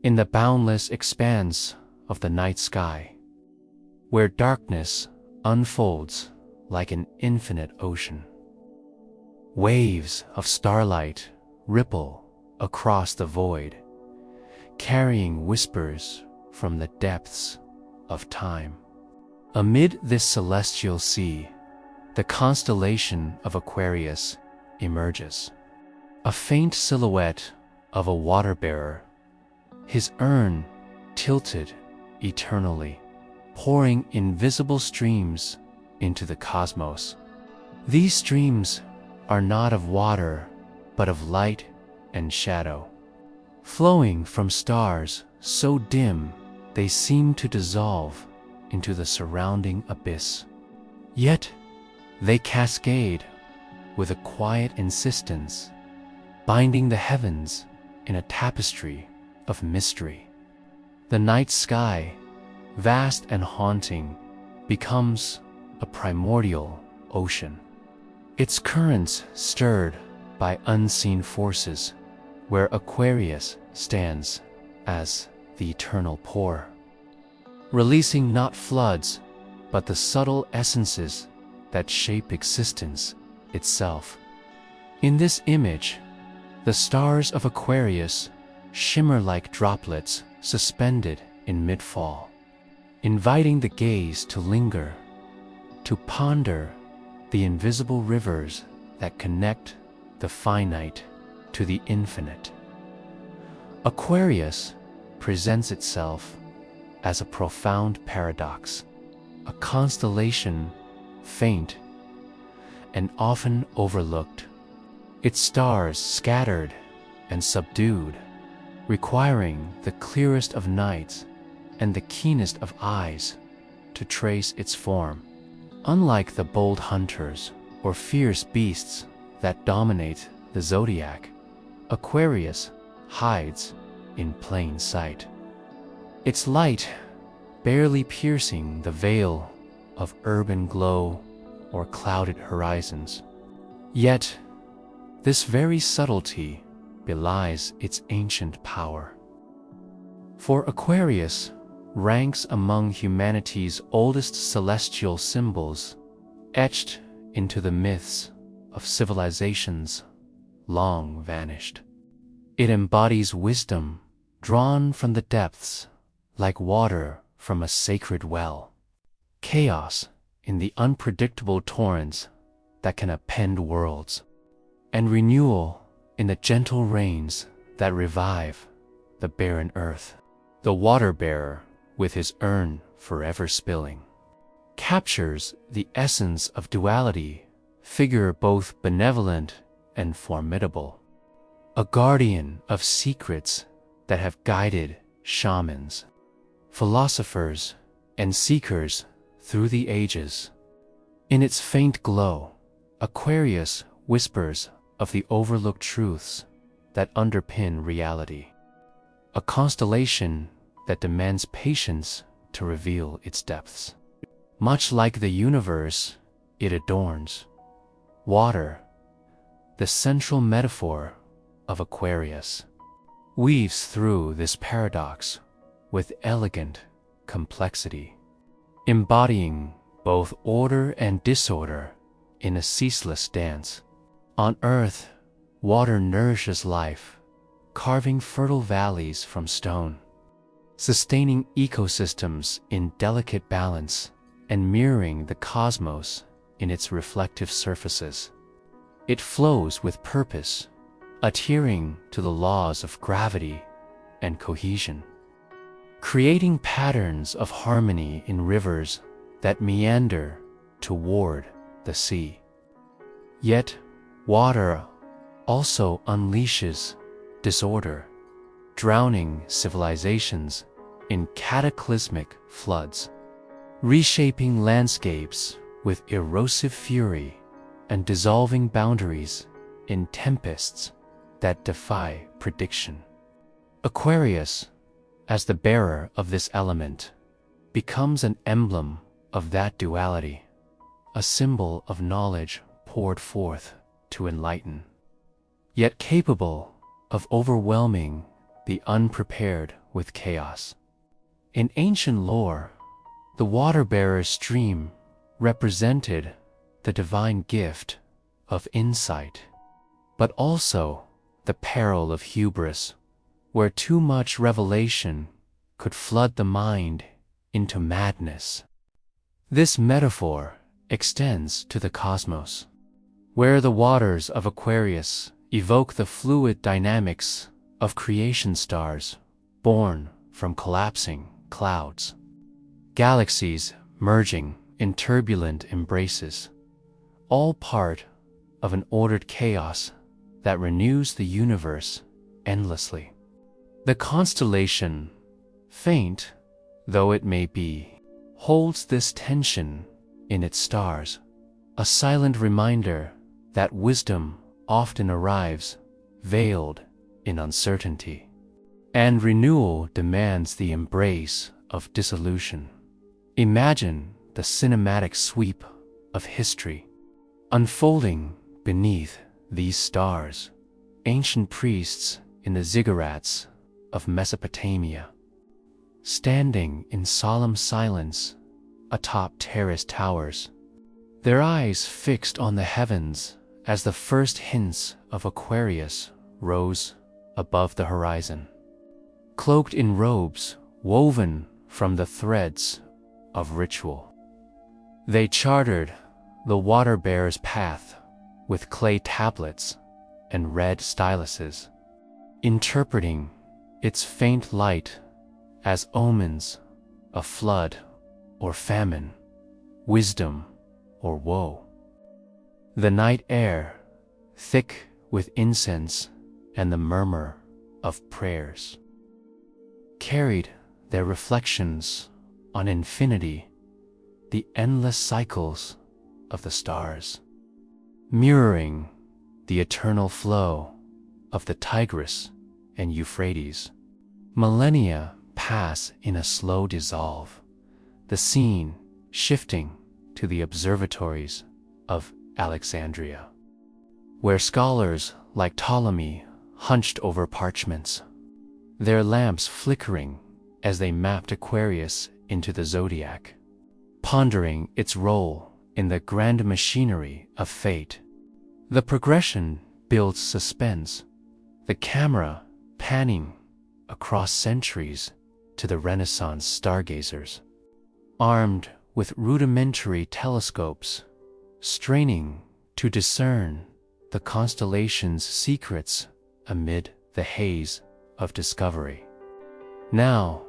in the boundless expanse of the night sky, where darkness unfolds like an infinite ocean. Waves of starlight ripple across the void, carrying whispers from the depths of time. Amid this celestial sea, the constellation of Aquarius emerges, a faint silhouette of a water-bearer, his urn tilted eternally, pouring invisible streams into the cosmos. These streams are not of water, but of light and shadow, flowing from stars so dim they seem to dissolve into the surrounding abyss. Yet they cascade with a quiet insistence, binding the heavens in a tapestry of mystery. The night sky, vast and haunting, becomes a primordial ocean, its currents stirred by unseen forces, where Aquarius stands as the eternal pour, releasing not floods, but the subtle essences that shape existence itself. In this image, the stars of Aquarius shimmer like droplets suspended in mid-fall, inviting the gaze to linger, to ponder the invisible rivers that connect the finite to the infinite. Aquarius presents itself as a profound paradox, a constellation faint and often overlooked, its stars scattered and subdued, requiring the clearest of nights and the keenest of eyes to trace its form. Unlike the bold hunters or fierce beasts that dominate the Zodiac, Aquarius hides in plain sight, its light barely piercing the veil of urban glow or clouded horizons. Yet, this very subtlety belies its ancient power. For Aquarius ranks among humanity's oldest celestial symbols, etched into the myths of civilizations long vanished. It embodies wisdom drawn from the depths, like water from a sacred well, chaos in the unpredictable torrents that can upend worlds, and renewal in the gentle rains that revive the barren earth. The water-bearer, with his urn forever spilling, captures the essence of duality, figure both benevolent and formidable, a guardian of secrets that have guided shamans, philosophers, and seekers through the ages. In its faint glow, Aquarius whispers of the overlooked truths that underpin reality, a constellation that demands patience to reveal its depths. Much like the universe it adorns, water, the central metaphor of Aquarius, weaves through this paradox with elegant complexity, embodying both order and disorder in a ceaseless dance. On Earth, water nourishes life, carving fertile valleys from stone, sustaining ecosystems in delicate balance and mirroring the cosmos in its reflective surfaces. It flows with purpose, adhering to the laws of gravity and cohesion, creating patterns of harmony in rivers that meander toward the sea. Yet, water also unleashes disorder, drowning civilizations in cataclysmic floods, reshaping landscapes with erosive fury and dissolving boundaries in tempests that defy prediction. Aquarius, as the bearer of this element, becomes an emblem of that duality, a symbol of knowledge poured forth to enlighten, yet capable of overwhelming the unprepared with chaos. In ancient lore, the water-bearer stream represented the divine gift of insight, but also the peril of hubris, where too much revelation could flood the mind into madness. This metaphor extends to the cosmos, where the waters of Aquarius evoke the fluid dynamics of creation stars born from collapsing clouds, galaxies merging in turbulent embraces, all part of an ordered chaos that renews the universe endlessly. The constellation, faint though it may be, holds this tension in its stars, a silent reminder that wisdom often arrives veiled in uncertainty, and renewal demands the embrace of dissolution. Imagine the cinematic sweep of history unfolding beneath these stars, ancient priests in the ziggurats of Mesopotamia, standing in solemn silence atop terraced towers, their eyes fixed on the heavens as the first hints of Aquarius rose above the horizon. Cloaked in robes woven from the threads of ritual, they chartered the water-bearer's path with clay tablets and red styluses, interpreting its faint light as omens of flood or famine, wisdom or woe. The night air, thick with incense and the murmur of prayers, carried their reflections on infinity, the endless cycles of the stars, mirroring the eternal flow of the Tigris and Euphrates. Millennia pass in a slow dissolve, the scene shifting to the observatories of Alexandria, where scholars like Ptolemy hunched over parchments, their lamps flickering as they mapped Aquarius into the Zodiac, pondering its role in the grand machinery of fate. The progression builds suspense, the camera panning across centuries to the Renaissance stargazers, armed with rudimentary telescopes, straining to discern the constellations' secrets amid the haze of discovery. Now,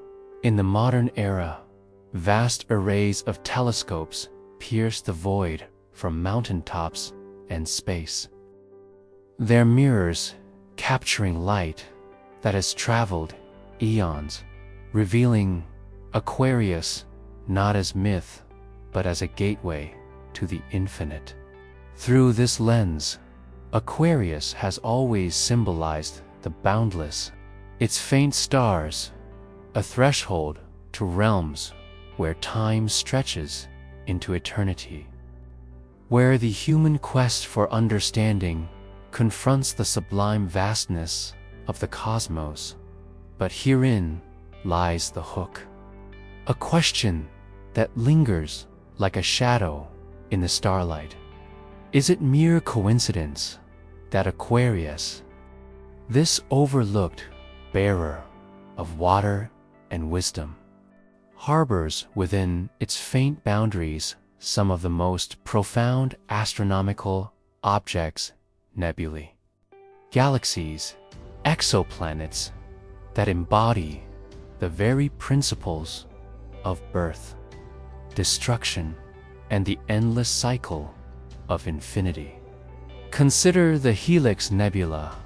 in the modern era, vast arrays of telescopes pierce the void from mountaintops and space, their mirrors capturing light that has traveled eons, revealing Aquarius not as myth, but as a gateway to the infinite. Through this lens, Aquarius has always symbolized the boundless, its faint stars, a threshold to realms where time stretches into eternity, where the human quest for understanding confronts the sublime vastness of the cosmos. But herein lies the hook, a question that lingers like a shadow in the starlight. Is it mere coincidence that Aquarius, this overlooked bearer of water and wisdom, harbors within its faint boundaries some of the most profound astronomical objects, nebulae, galaxies, exoplanets that embody the very principles of birth, destruction, and the endless cycle of infinity? Consider the Helix Nebula,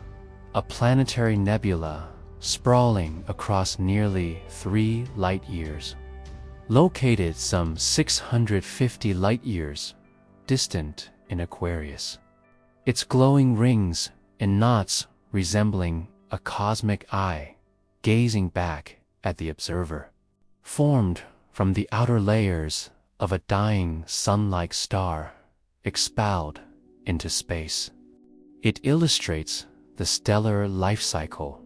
a planetary nebula sprawling across nearly 3 light-years, located some 650 light-years distant in Aquarius, its glowing rings and knots resembling a cosmic eye gazing back at the observer, formed from the outer layers of a dying sun-like star expelled into space. It illustrates the stellar life cycle,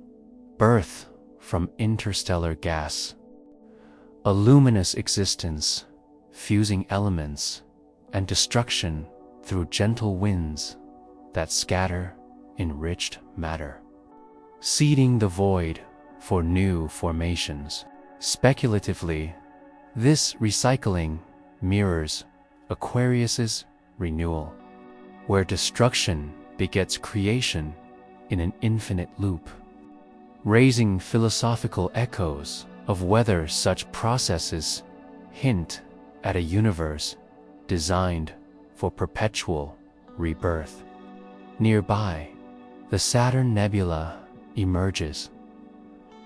birth from interstellar gas. A luminous existence, fusing elements and destruction through gentle winds that scatter enriched matter, seeding the void for new formations. Speculatively, this recycling mirrors Aquarius's renewal, where destruction begets creation in an infinite loop, raising philosophical echoes of whether such processes hint at a universe designed for perpetual rebirth. Nearby, the Saturn Nebula emerges,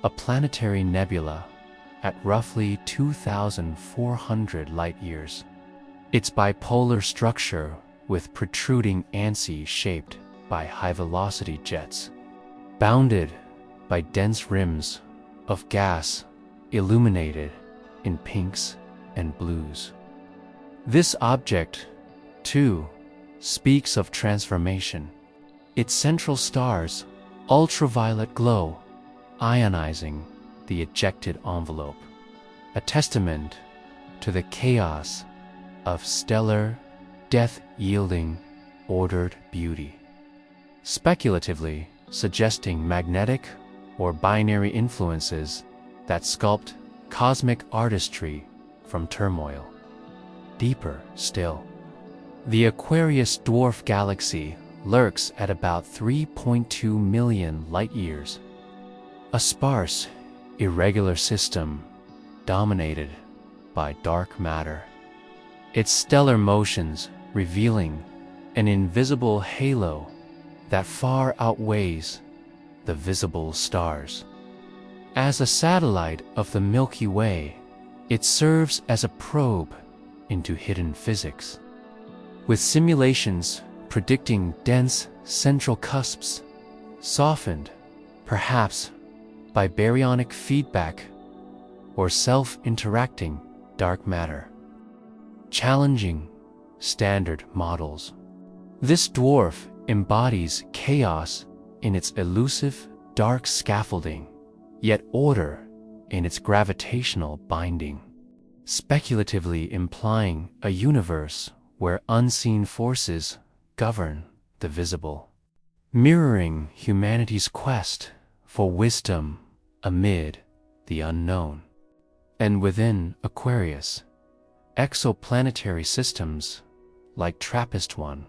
a planetary nebula at roughly 2,400 light-years. Its bipolar structure with protruding ansae shaped by high-velocity jets, bounded by dense rims of gas illuminated in pinks and blues. This object, too, speaks of transformation. Its central star's ultraviolet glow ionizing the ejected envelope, a testament to the chaos of stellar, death-yielding, ordered beauty, speculatively suggesting magnetic or binary influences that sculpt cosmic artistry from turmoil. Deeper still, the Aquarius dwarf galaxy lurks at about 3.2 million light-years, a sparse, irregular system dominated by dark matter, its stellar motions revealing an invisible halo that far outweighs the visible stars. As a satellite of the Milky Way, it serves as a probe into hidden physics, with simulations predicting dense central cusps, softened, perhaps, by baryonic feedback or self-interacting dark matter, challenging standard models. This dwarf embodies chaos in its elusive dark scaffolding, yet order in its gravitational binding, speculatively implying a universe where unseen forces govern the visible, mirroring humanity's quest for wisdom amid the unknown. And within Aquarius, exoplanetary systems like TRAPPIST-1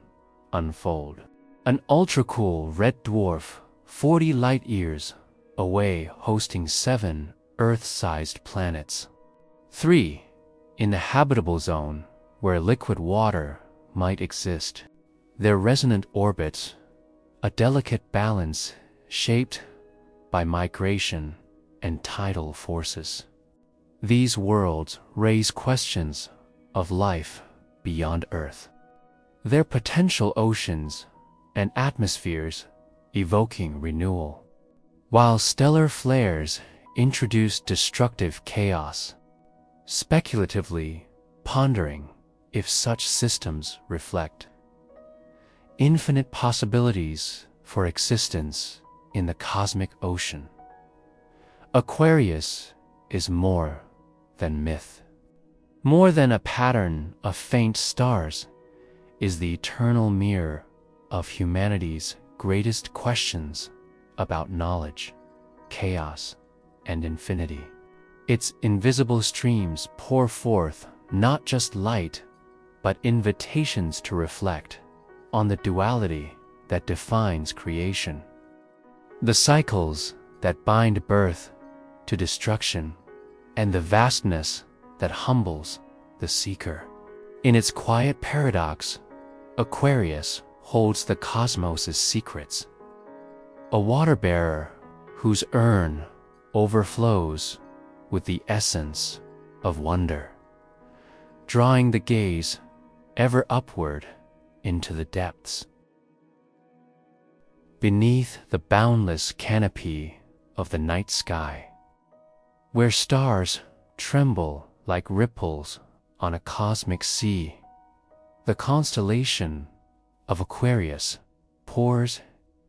unfold. An ultracool red dwarf 40 light-years away hosting 7 Earth-sized planets. 3 in the habitable zone where liquid water might exist. Their resonant orbits, a delicate balance shaped by migration and tidal forces. These worlds raise questions of life beyond Earth, their potential oceans and atmospheres evoking renewal, while stellar flares introduce destructive chaos, speculatively pondering if such systems reflect infinite possibilities for existence in the cosmic ocean. Aquarius is more than myth. More than a pattern of faint stars, is the eternal mirror of humanity's greatest questions about knowledge, chaos, and infinity. Its invisible streams pour forth not just light, but invitations to reflect on the duality that defines creation, the cycles that bind birth to destruction, and the vastness that humbles the seeker. In its quiet paradox, Aquarius holds the cosmos' secrets, a water-bearer whose urn overflows with the essence of wonder, drawing the gaze ever upward into the depths. Beneath the boundless canopy of the night sky, where stars tremble like ripples on a cosmic sea, the constellation of Aquarius pours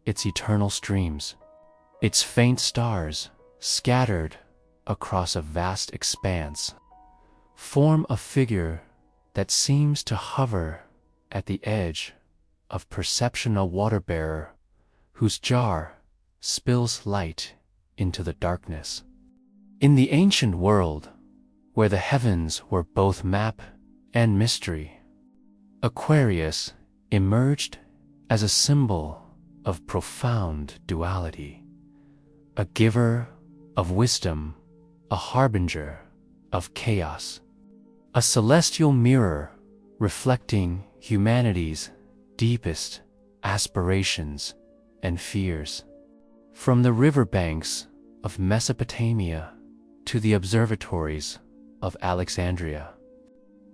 its eternal streams, its faint stars scattered across a vast expanse, form a figure that seems to hover at the edge of perception, a water-bearer whose jar spills light into the darkness. In the ancient world, where the heavens were both map and mystery, Aquarius emerged as a symbol of profound duality, a giver of wisdom, a harbinger of chaos, a celestial mirror reflecting humanity's deepest aspirations and fears. From the riverbanks of Mesopotamia to the observatories of Alexandria,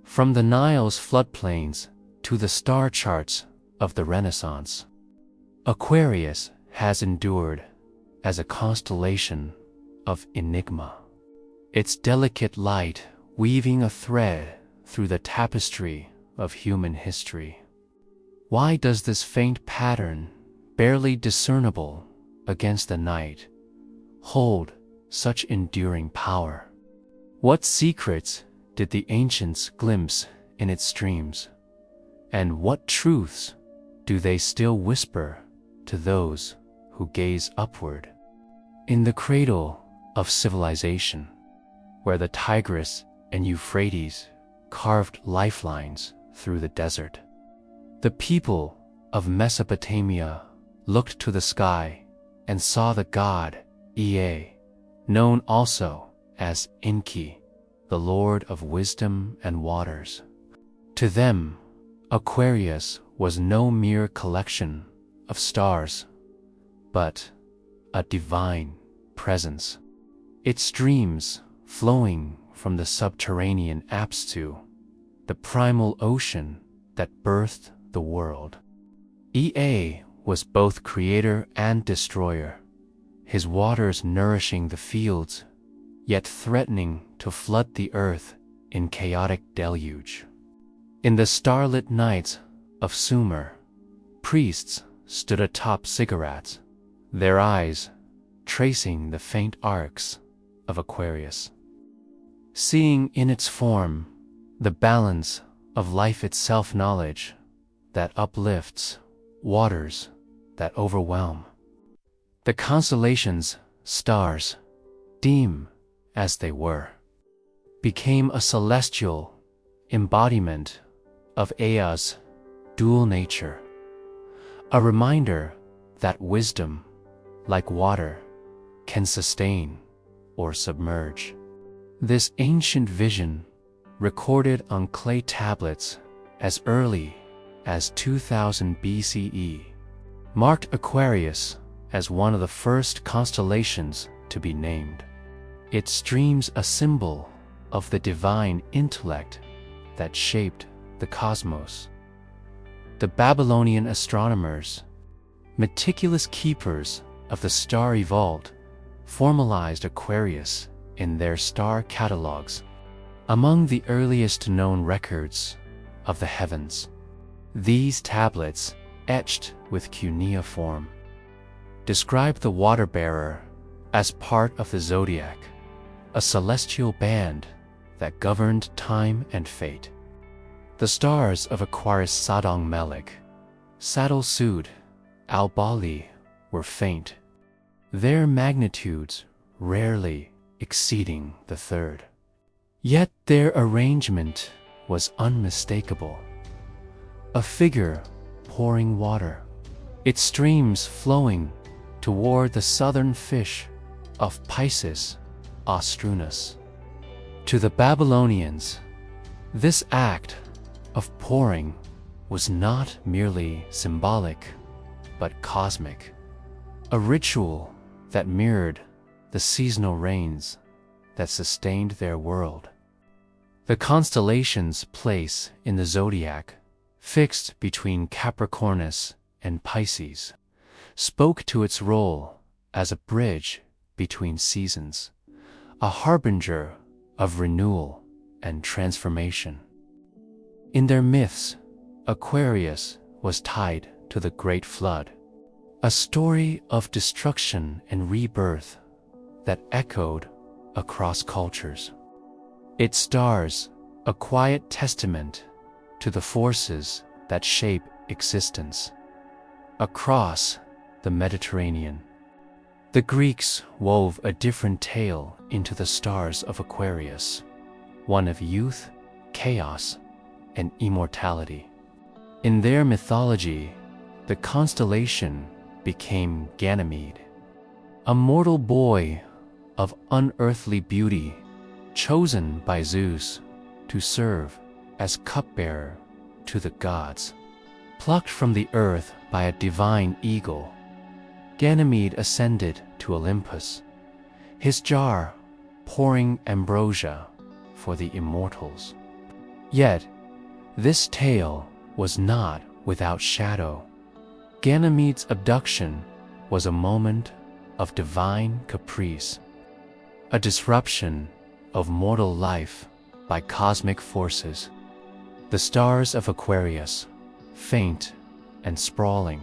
from the Nile's floodplains to the star charts of the Renaissance, Aquarius has endured as a constellation of enigma, its delicate light weaving a thread through the tapestry of human history. Why does this faint pattern, barely discernible against the night, hold such enduring power? What secrets did the ancients glimpse in its streams, and what truths do they still whisper to those who gaze upward? In the cradle of civilization, where the Tigris and Euphrates carved lifelines through the desert, the people of Mesopotamia looked to the sky and saw the god Ea, known also as Enki, the lord of wisdom and waters. To them, Aquarius was no mere collection of stars, but a divine presence. Its streams, flowing from the subterranean Apsu, the primal ocean that birthed the world. Ea was both creator and destroyer, his waters nourishing the fields, yet threatening to flood the earth in chaotic deluge. In the starlit nights of Sumer, priests stood atop cigarettes, their eyes tracing the faint arcs of Aquarius, seeing in its form the balance of life itself, knowledge that uplifts, waters that overwhelm. The constellations, stars, dim as they were, became a celestial embodiment of Ea's dual nature, a reminder that wisdom, like water, can sustain or submerge. This ancient vision, recorded on clay tablets as early as 2000 BCE, marked Aquarius as one of the first constellations to be named. It streams a symbol of the divine intellect that shaped the cosmos. The Babylonian astronomers, meticulous keepers of the starry vault, formalized Aquarius in their star catalogs. Among the earliest known records of the heavens, these tablets, etched with cuneiform, describe the water-bearer as part of the Zodiac, a celestial band that governed time and fate. The stars of Aquarius, Sadong Melik, Saddle Sud, Al-Bali, were faint, their magnitudes rarely exceeding the third. Yet their arrangement was unmistakable. A figure pouring water, its streams flowing toward the southern fish of Pisces Austrunus. To the Babylonians, this act of pouring was not merely symbolic, but cosmic, a ritual that mirrored the seasonal rains that sustained their world. The constellations' place in the Zodiac, fixed between Capricornus and Pisces, spoke to its role as a bridge between seasons, a harbinger of renewal and transformation. In their myths, Aquarius was tied to the Great Flood, a story of destruction and rebirth that echoed across cultures. Its stars, a quiet testament to the forces that shape existence across the Mediterranean. The Greeks wove a different tale into the stars of Aquarius, one of youth, chaos, and immortality. In their mythology, the constellation became Ganymede, a mortal boy of unearthly beauty, chosen by Zeus to serve as cupbearer to the gods. Plucked from the earth by a divine eagle, Ganymede ascended to Olympus, his jar pouring ambrosia for the immortals. Yet, this tale was not without shadow. Ganymede's abduction was a moment of divine caprice, a disruption of mortal life by cosmic forces. The stars of Aquarius, faint and sprawling,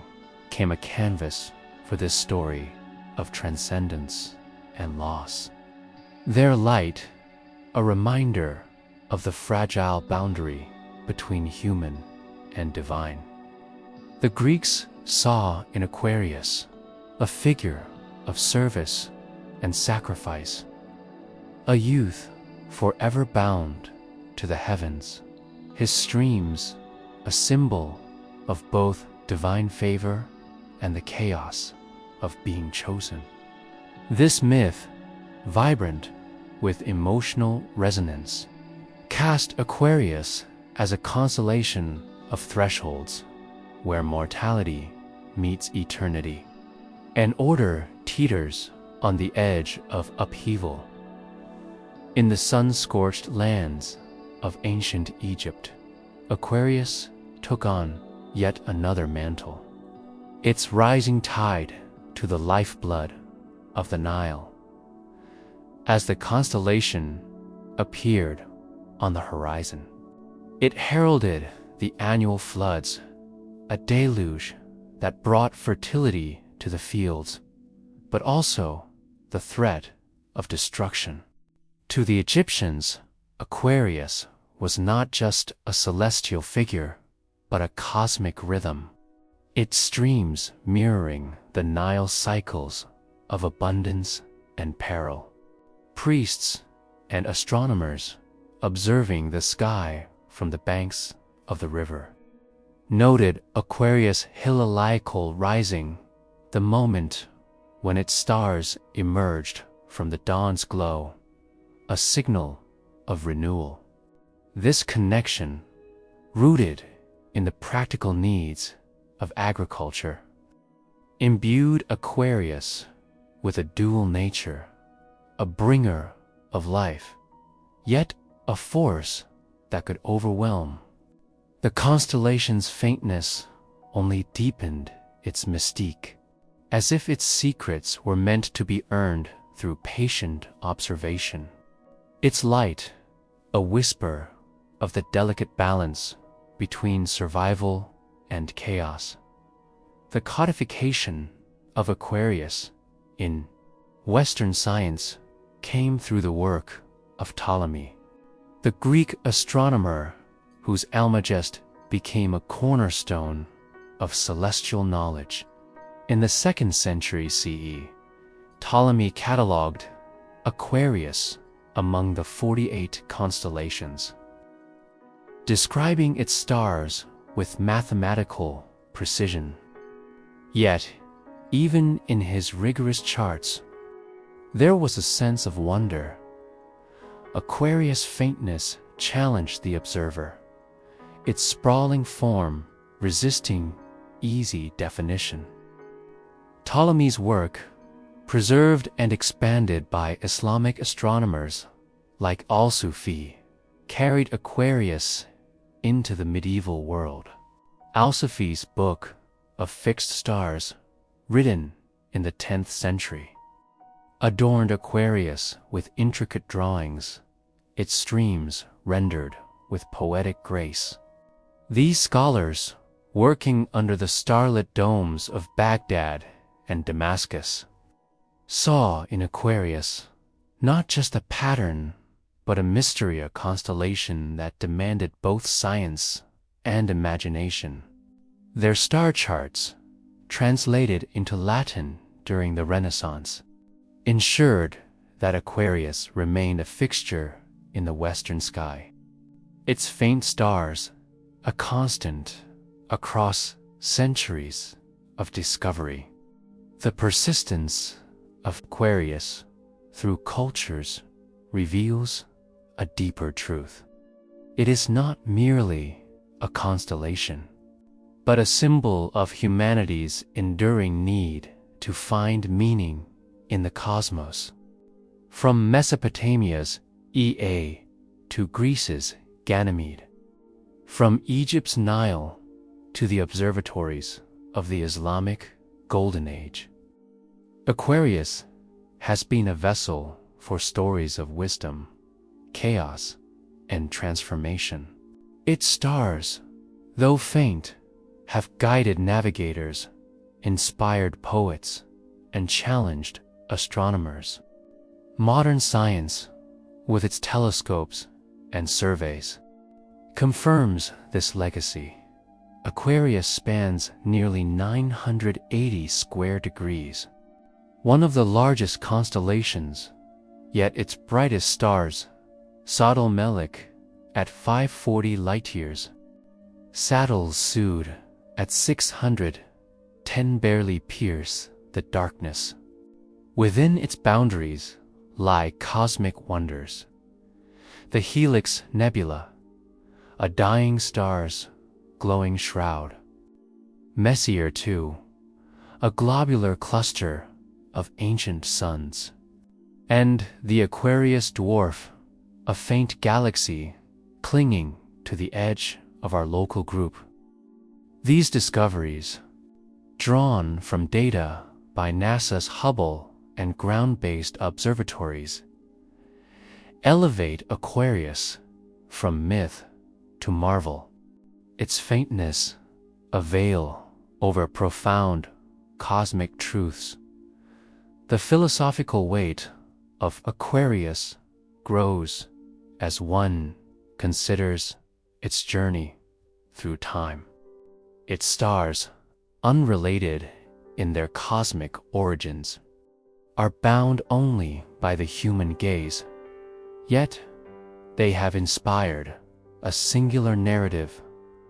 became a canvas for this story of transcendence and loss. Their light, a reminder of the fragile boundary between human and divine. The Greeks saw in Aquarius a figure of service and sacrifice, a youth forever bound to the heavens, his streams a symbol of both divine favor and the chaos of being chosen. This myth, vibrant with emotional resonance, cast Aquarius as a constellation of thresholds where mortality meets eternity, and order teeters on the edge of upheaval. In the sun-scorched lands of ancient Egypt, Aquarius took on yet another mantle, its rising tide to the lifeblood of the Nile. As the constellation appeared on the horizon, it heralded the annual floods, a deluge that brought fertility to the fields, but also the threat of destruction. To the Egyptians, Aquarius was not just a celestial figure, but a cosmic rhythm, its streams mirroring the Nile cycles of abundance and peril. Priests and astronomers, observing the sky from the banks of the river, noted Aquarius' heliacal rising, the moment when its stars emerged from the dawn's glow, a signal of renewal. This connection, rooted in the practical needs of agriculture, imbued Aquarius with a dual nature, a bringer of life, yet a force that could overwhelm. The constellation's faintness only deepened its mystique, as if its secrets were meant to be earned through patient observation. Its light, a whisper of the delicate balance between survival and chaos. The codification of Aquarius in Western science came through the work of Ptolemy, the Greek astronomer whose Almagest became a cornerstone of celestial knowledge. In the 2nd century CE, Ptolemy catalogued Aquarius among the 48 constellations, describing its stars with mathematical precision. Yet, even in his rigorous charts, there was a sense of wonder. Aquarius' faintness challenged the observer, its sprawling form resisting easy definition. Ptolemy's work, preserved and expanded by Islamic astronomers like Al-Sufi, carried Aquarius into the medieval world. Al-Sufi's Book of Fixed Stars, written in the 10th century, adorned Aquarius with intricate drawings, its streams rendered with poetic grace. These scholars, working under the starlit domes of Baghdad and Damascus, saw in Aquarius not just a pattern, but a mystery, a constellation that demanded both science and imagination. Their star charts, translated into Latin during the Renaissance, ensured that Aquarius remained a fixture in the western sky. Its faint stars, a constant across centuries of discovery. The persistence of Aquarius through cultures reveals a deeper truth. It is not merely a constellation, but a symbol of humanity's enduring need to find meaning in the cosmos. From Mesopotamia's Ea to Greece's Ganymede, from Egypt's Nile to the observatories of the Islamic Golden Age, Aquarius has been a vessel for stories of wisdom, chaos, and transformation. Its stars, though faint, have guided navigators, inspired poets, and challenged astronomers. Modern science, with its telescopes and surveys, confirms this legacy. Aquarius spans nearly 980 square degrees, one of the largest constellations, yet its brightest stars, Sodal Melik at 540 light-years, Saddle Sud at 610 barely pierce the darkness. Within its boundaries lie cosmic wonders. The Helix Nebula, a dying star's glowing shroud. Messier II, a globular cluster of ancient suns. And the Aquarius Dwarf, a faint galaxy clinging to the edge of our local group. These discoveries, drawn from data by NASA's Hubble and ground-based observatories, elevate Aquarius from myth to marvel. Its faintness, a veil over profound cosmic truths. The philosophical weight of Aquarius grows as one considers its journey through time. Its stars, unrelated in their cosmic origins, are bound only by the human gaze, yet they have inspired a singular narrative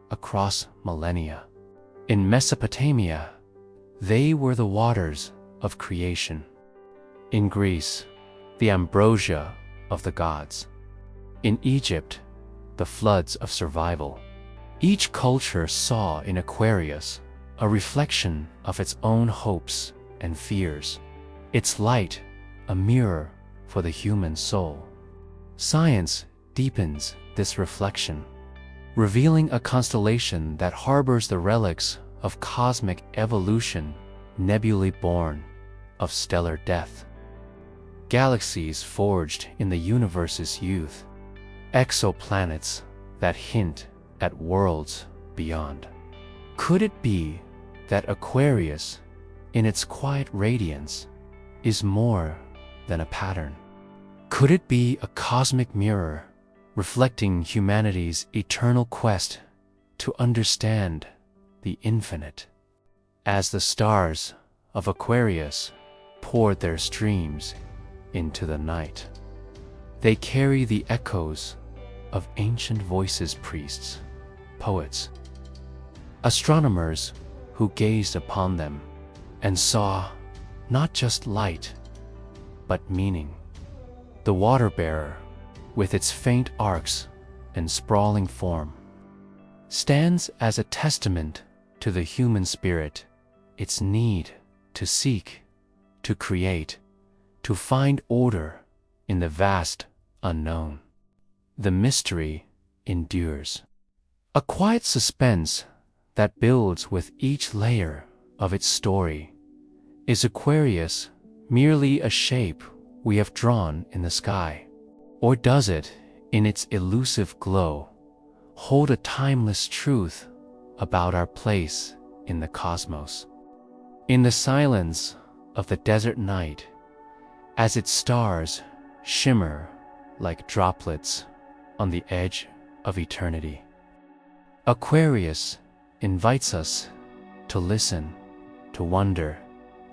across millennia. In Mesopotamia, they were the waters of creation. In Greece, the ambrosia of the gods. In Egypt, the floods of survival. Each culture saw in Aquarius a reflection of its own hopes and fears, its light a mirror for the human soul. Science deepens this reflection, revealing a constellation that harbors the relics of cosmic evolution, nebulae born of stellar death. Galaxies forged in the universe's youth, exoplanets that hint at worlds beyond. Could it be that Aquarius, in its quiet radiance, is more than a pattern? Could it be a cosmic mirror reflecting humanity's eternal quest to understand the infinite? As the stars of Aquarius poured their streams into the night, they carry the echoes of ancient voices, priests, poets, astronomers who gazed upon them and saw not just light, but meaning. The water-bearer, with its faint arcs and sprawling form, stands as a testament to the human spirit, its need to seek, to create, to find order in the vast unknown. The mystery endures. A quiet suspense that builds with each layer of its story. Is Aquarius merely a shape we have drawn in the sky? Or does it, in its elusive glow, hold a timeless truth about our place in the cosmos? In the silence of the desert night, as its stars shimmer like droplets on the edge of eternity. Aquarius invites us to listen, to wonder,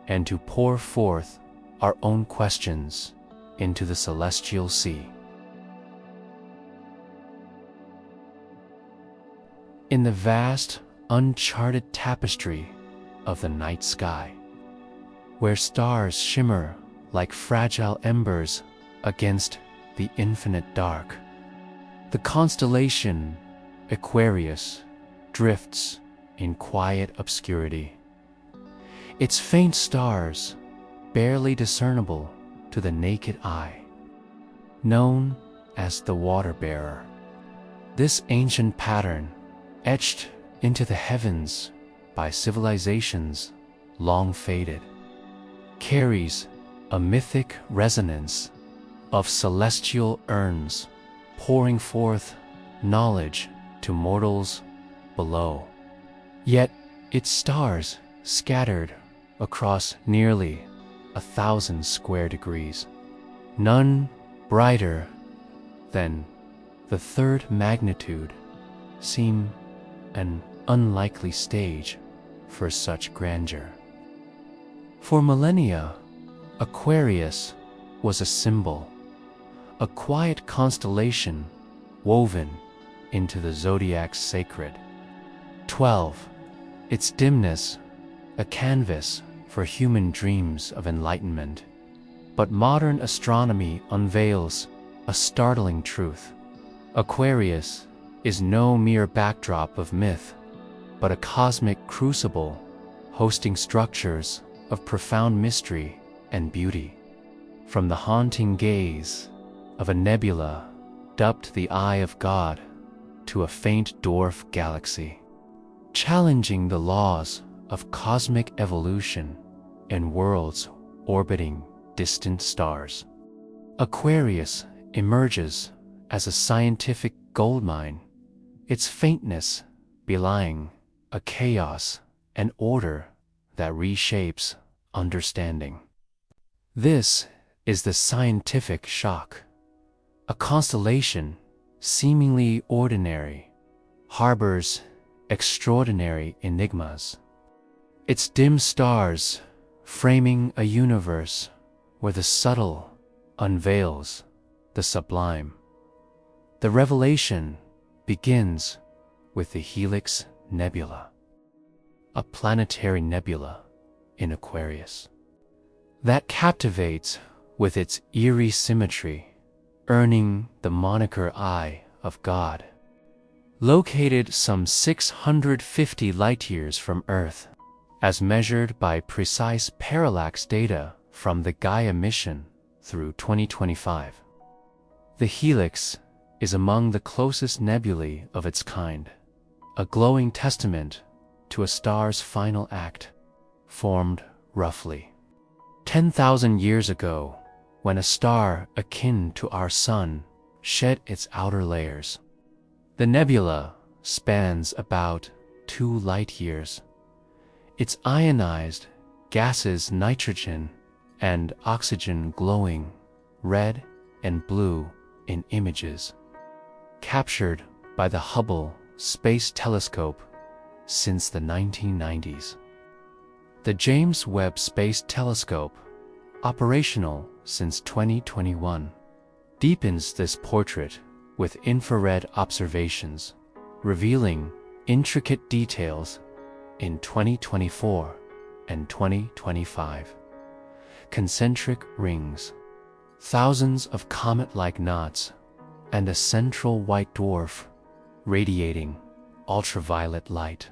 and to pour forth our own questions into the celestial sea. In the vast, uncharted tapestry of the night sky, where stars shimmer like fragile embers against the infinite dark, the constellation Aquarius drifts in quiet obscurity, its faint stars barely discernible to the naked eye, known as the water-bearer. This ancient pattern, etched into the heavens by civilizations long faded, carries a mythic resonance of celestial urns pouring forth knowledge to mortals below. Yet its stars scattered across nearly 1,000 square degrees, none brighter than the third magnitude, seem an unlikely stage for such grandeur. For millennia, Aquarius was a symbol, a quiet constellation woven into the Zodiac's sacred 12, its dimness a canvas for human dreams of enlightenment. But modern astronomy unveils a startling truth. Aquarius is no mere backdrop of myth, but a cosmic crucible hosting structures of profound mystery and beauty. From the haunting gaze of a nebula dubbed the Eye of God to a faint dwarf galaxy, challenging the laws of cosmic evolution and worlds orbiting distant stars, Aquarius emerges as a scientific goldmine, its faintness belying a chaos and order that reshapes understanding. This is the scientific shock. A constellation, seemingly ordinary, harbors extraordinary enigmas. Its dim stars framing a universe where the subtle unveils the sublime. The revelation begins with the Helix Nebula, a planetary nebula in Aquarius that captivates with its eerie symmetry, earning the moniker Eye of God. Located some 650 light-years from Earth, as measured by precise parallax data from the Gaia mission through 2025. The Helix is among the closest nebulae of its kind, a glowing testament to a star's final act, formed roughly 10,000 years ago, when a star akin to our Sun shed its outer layers. The nebula spans about 2 light-years. Its ionized gases nitrogen and oxygen glowing red and blue in images captured by the Hubble Space Telescope since the 1990s. The James Webb Space Telescope, operational since 2021, deepens this portrait with infrared observations, revealing intricate details in 2024 and 2025. Concentric rings, thousands of comet-like knots, and a central white dwarf radiating ultraviolet light.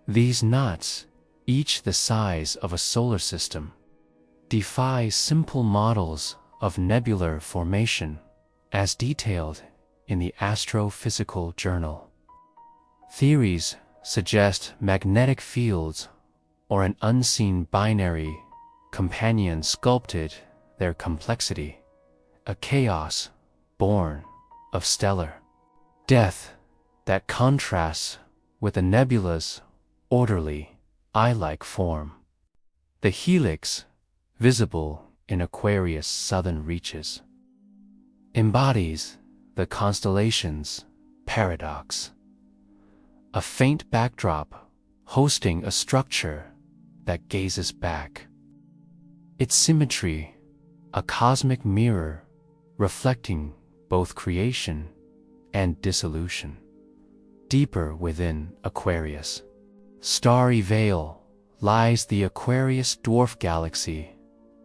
These knots, each the size of a solar system, defy simple models of nebular formation as detailed in the Astrophysical Journal. Theories suggest magnetic fields or an unseen binary companion sculpted their complexity, a chaos born of stellar death that contrasts with the nebula's orderly, eye-like form. The helix, visible in Aquarius' southern reaches. Embodies the Constellations paradox, a faint backdrop hosting a structure that gazes back. Its symmetry, a cosmic mirror reflecting both creation and dissolution. Deeper within Aquarius' starry veil lies the Aquarius dwarf galaxy,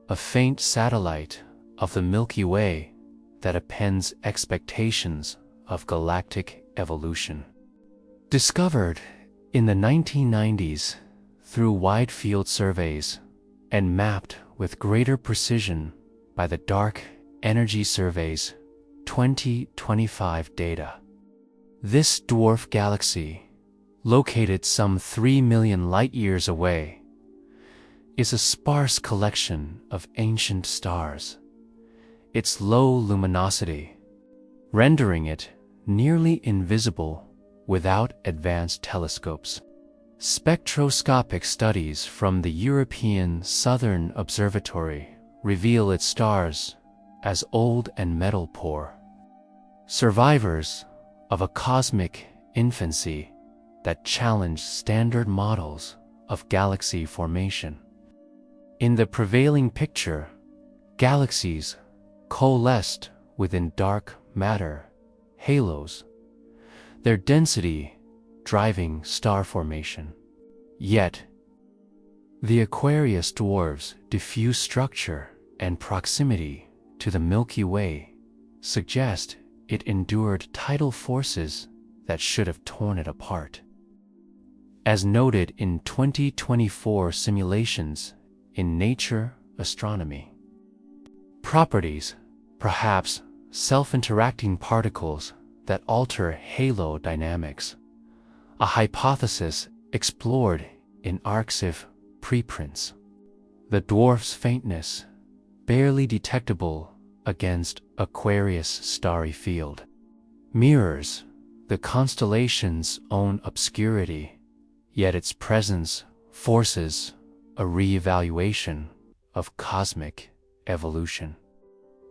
a faint satellite of the Milky Way that appends expectations of galactic evolution. Discovered in the 1990s through wide-field surveys and mapped with greater precision by the Dark Energy Survey's 2025 data. This dwarf galaxy, located some 3 million light-years away, is a sparse collection of ancient stars, its low luminosity rendering it nearly invisible without advanced telescopes. Spectroscopic studies from the European Southern Observatory reveal its stars as old and metal-poor, survivors of a cosmic infancy that challenged standard models of galaxy formation. In the prevailing picture, galaxies coalesced within dark matter halos, their density driving star formation. Yet, the Aquarius dwarf's diffuse structure and proximity to the Milky Way suggest it endured tidal forces that should have torn it apart. As noted in 2024 simulations in Nature Astronomy, properties, perhaps self-interacting particles that alter halo dynamics, a hypothesis explored in ArcSIF preprints. The dwarf's faintness, barely detectable against Aquarius' starry field, mirrors the constellation's own obscurity, yet its presence forces a re-evaluation of cosmic evolution.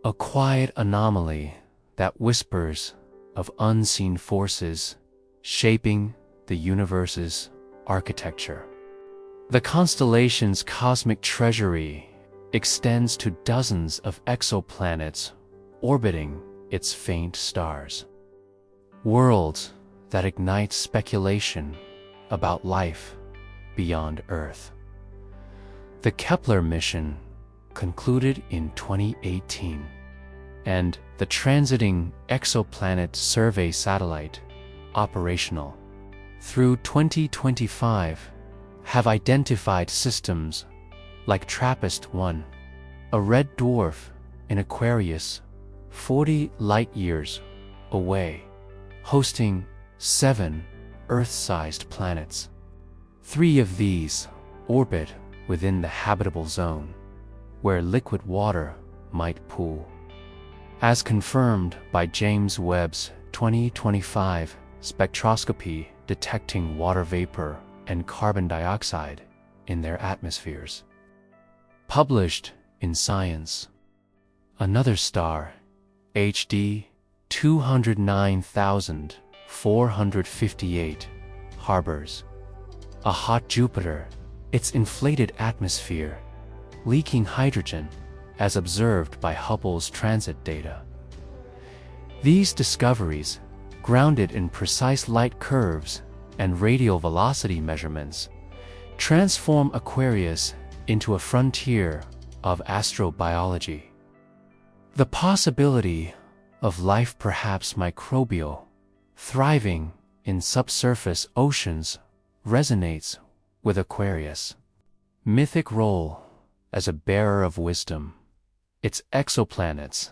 A quiet anomaly that whispers of unseen forces shaping the universe's architecture. The constellation's cosmic treasury extends to dozens of exoplanets orbiting its faint stars. Worlds that ignite speculation about life beyond Earth. The Kepler mission concluded in 2018, and the transiting exoplanet survey satellite, operational through 2025, have identified systems like TRAPPIST-1, a red dwarf in Aquarius 40 light-years away, hosting 7 Earth-sized planets. 3 of these orbit within the habitable zone, where liquid water might pool. As confirmed by James Webb's 2025 spectroscopy detecting water vapor and carbon dioxide in their atmospheres. Published in Science. Another star, HD 209,458, harbors a hot Jupiter, its inflated atmosphere leaking hydrogen as observed by Hubble's transit data. These discoveries, grounded in precise light curves and radial velocity measurements, transform Aquarius into a frontier of astrobiology. The possibility of life, perhaps microbial, thriving in subsurface oceans resonates with Aquarius' mythic role as a bearer of wisdom, its exoplanets,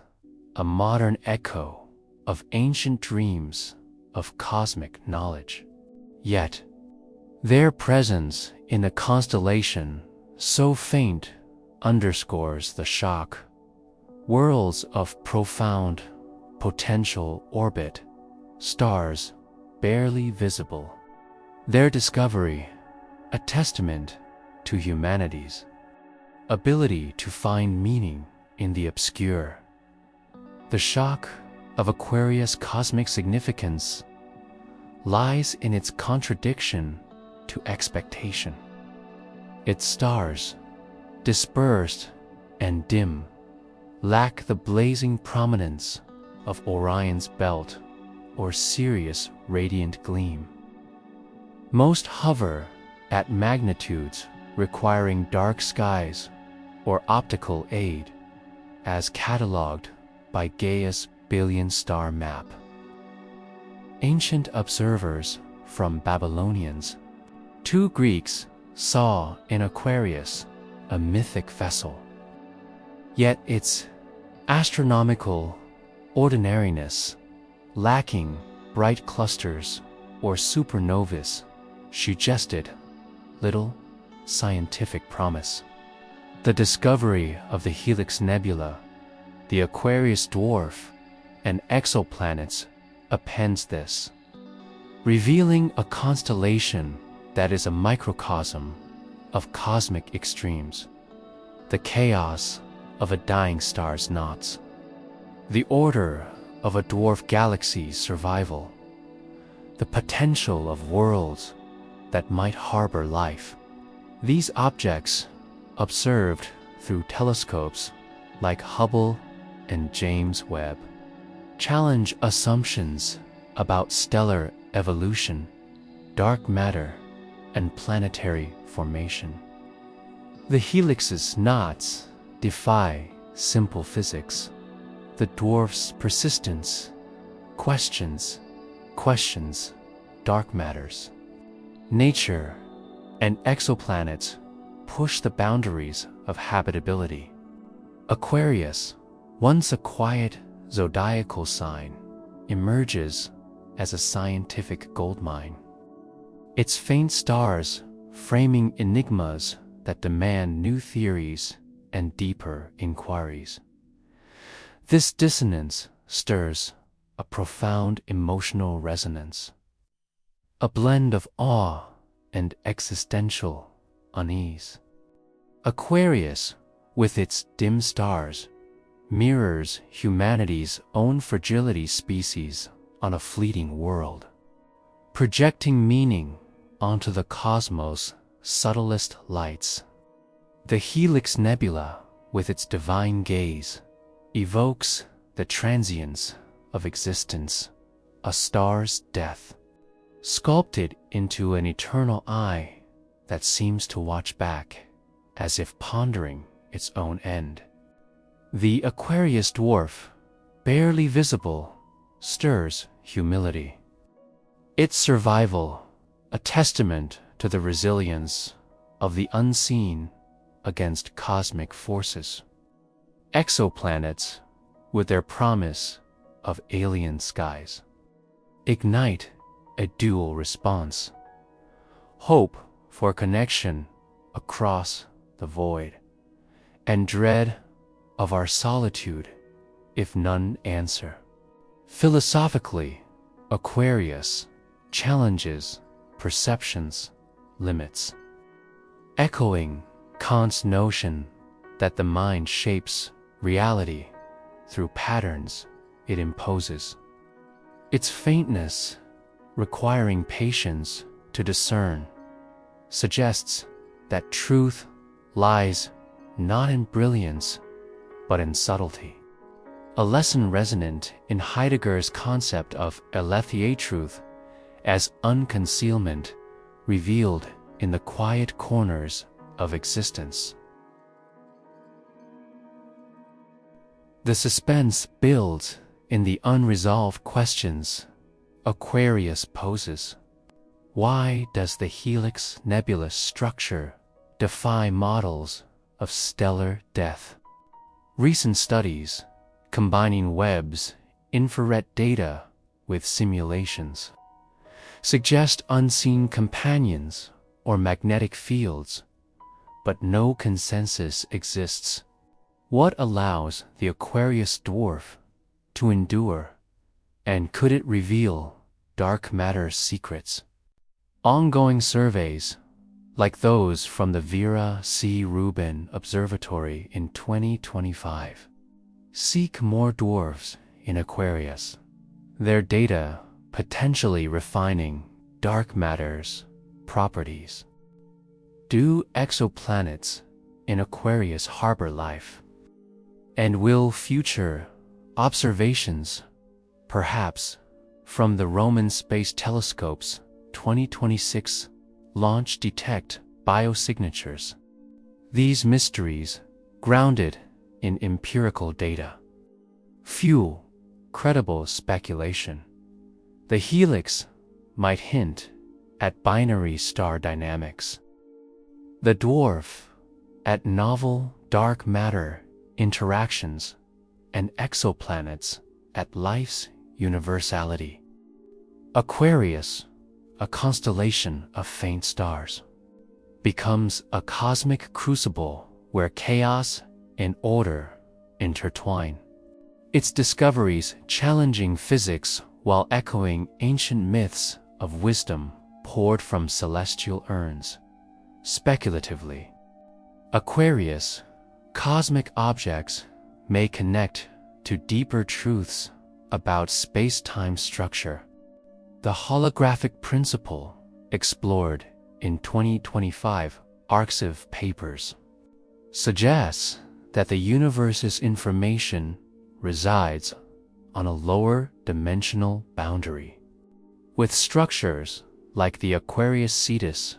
a modern echo of ancient dreams of cosmic knowledge. Yet, their presence in a constellation so faint underscores the shock. Worlds of profound potential orbit, stars barely visible. Their discovery, a testament to humanity's ability to find meaning in the obscure. The shock of Aquarius' cosmic significance lies in its contradiction to expectation. Its stars, dispersed and dim, lack the blazing prominence of Orion's belt or Sirius' radiant gleam. Most hover at magnitudes requiring dark skies or optical aid, as catalogued by Gaia's billion-star map. Ancient observers from Babylonians, two Greeks saw in Aquarius a mythic vessel. Yet its astronomical ordinariness, lacking bright clusters or supernovas, suggested little scientific promise. The discovery of the Helix Nebula, the Aquarius dwarf, and exoplanets appends this, revealing a constellation that is a microcosm of cosmic extremes, the chaos of a dying star's knots, the order of a dwarf galaxy's survival, the potential of worlds that might harbor life. These objects, observed through telescopes like Hubble and James Webb, challenge assumptions about stellar evolution, dark matter, and planetary formation. The helix's knots defy simple physics. The dwarf's persistence questions dark matters. Nature and exoplanets push the boundaries of habitability. Aquarius, once a quiet zodiacal sign, emerges as a scientific goldmine. Its faint stars framing enigmas that demand new theories and deeper inquiries. This dissonance stirs a profound emotional resonance, a blend of awe and existential unease. Aquarius, with its dim stars, mirrors humanity's own fragility species on a fleeting world, projecting meaning onto the cosmos' subtlest lights. The Helix Nebula, with its divine gaze, evokes the transience of existence, a star's death, sculpted into an eternal eye that seems to watch back, as if pondering its own end. The Aquarius dwarf, barely visible, stirs humility. Its survival, a testament to the resilience of the unseen against cosmic forces. Exoplanets, with their promise of alien skies, ignite a dual response: hope for connection across the void, and dread of our solitude if none answer. Philosophically, Aquarius challenges perception's limits, echoing Kant's notion that the mind shapes reality through patterns it imposes. Its faintness, requiring patience to discern, suggests that truth lies not in brilliance but in subtlety, a lesson resonant in Heidegger's concept of aletheia, truth as unconcealment revealed in the quiet corners of existence. The suspense builds in the unresolved questions Aquarius poses. Why does the Helix Nebula structure defy models of stellar death? Recent studies, combining Webb's infrared data with simulations, suggest unseen companions or magnetic fields, but no consensus exists. What allows the Aquarius dwarf to endure, and could it reveal dark matter's secrets? Ongoing surveys like those from the Vera C. Rubin Observatory in 2025. Seek more dwarfs in Aquarius. Their data potentially refining dark matter's properties. Do exoplanets in Aquarius harbor life? And will future observations, perhaps from the Roman Space Telescope's 2026 launch, detect biosignatures? These mysteries, grounded in empirical data, fuel credible speculation. The helix might hint at binary star dynamics. The dwarf at novel dark matter interactions, and exoplanets at life's universality. Aquarius, a constellation of faint stars, becomes a cosmic crucible where chaos and order intertwine. Its discoveries challenging physics while echoing ancient myths of wisdom poured from celestial urns. Speculatively, Aquarius, cosmic objects may connect to deeper truths about space-time structure. The holographic principle, explored in 2025 Arxiv papers, suggests that the universe's information resides on a lower dimensional boundary, with structures like the Aquarius Cetus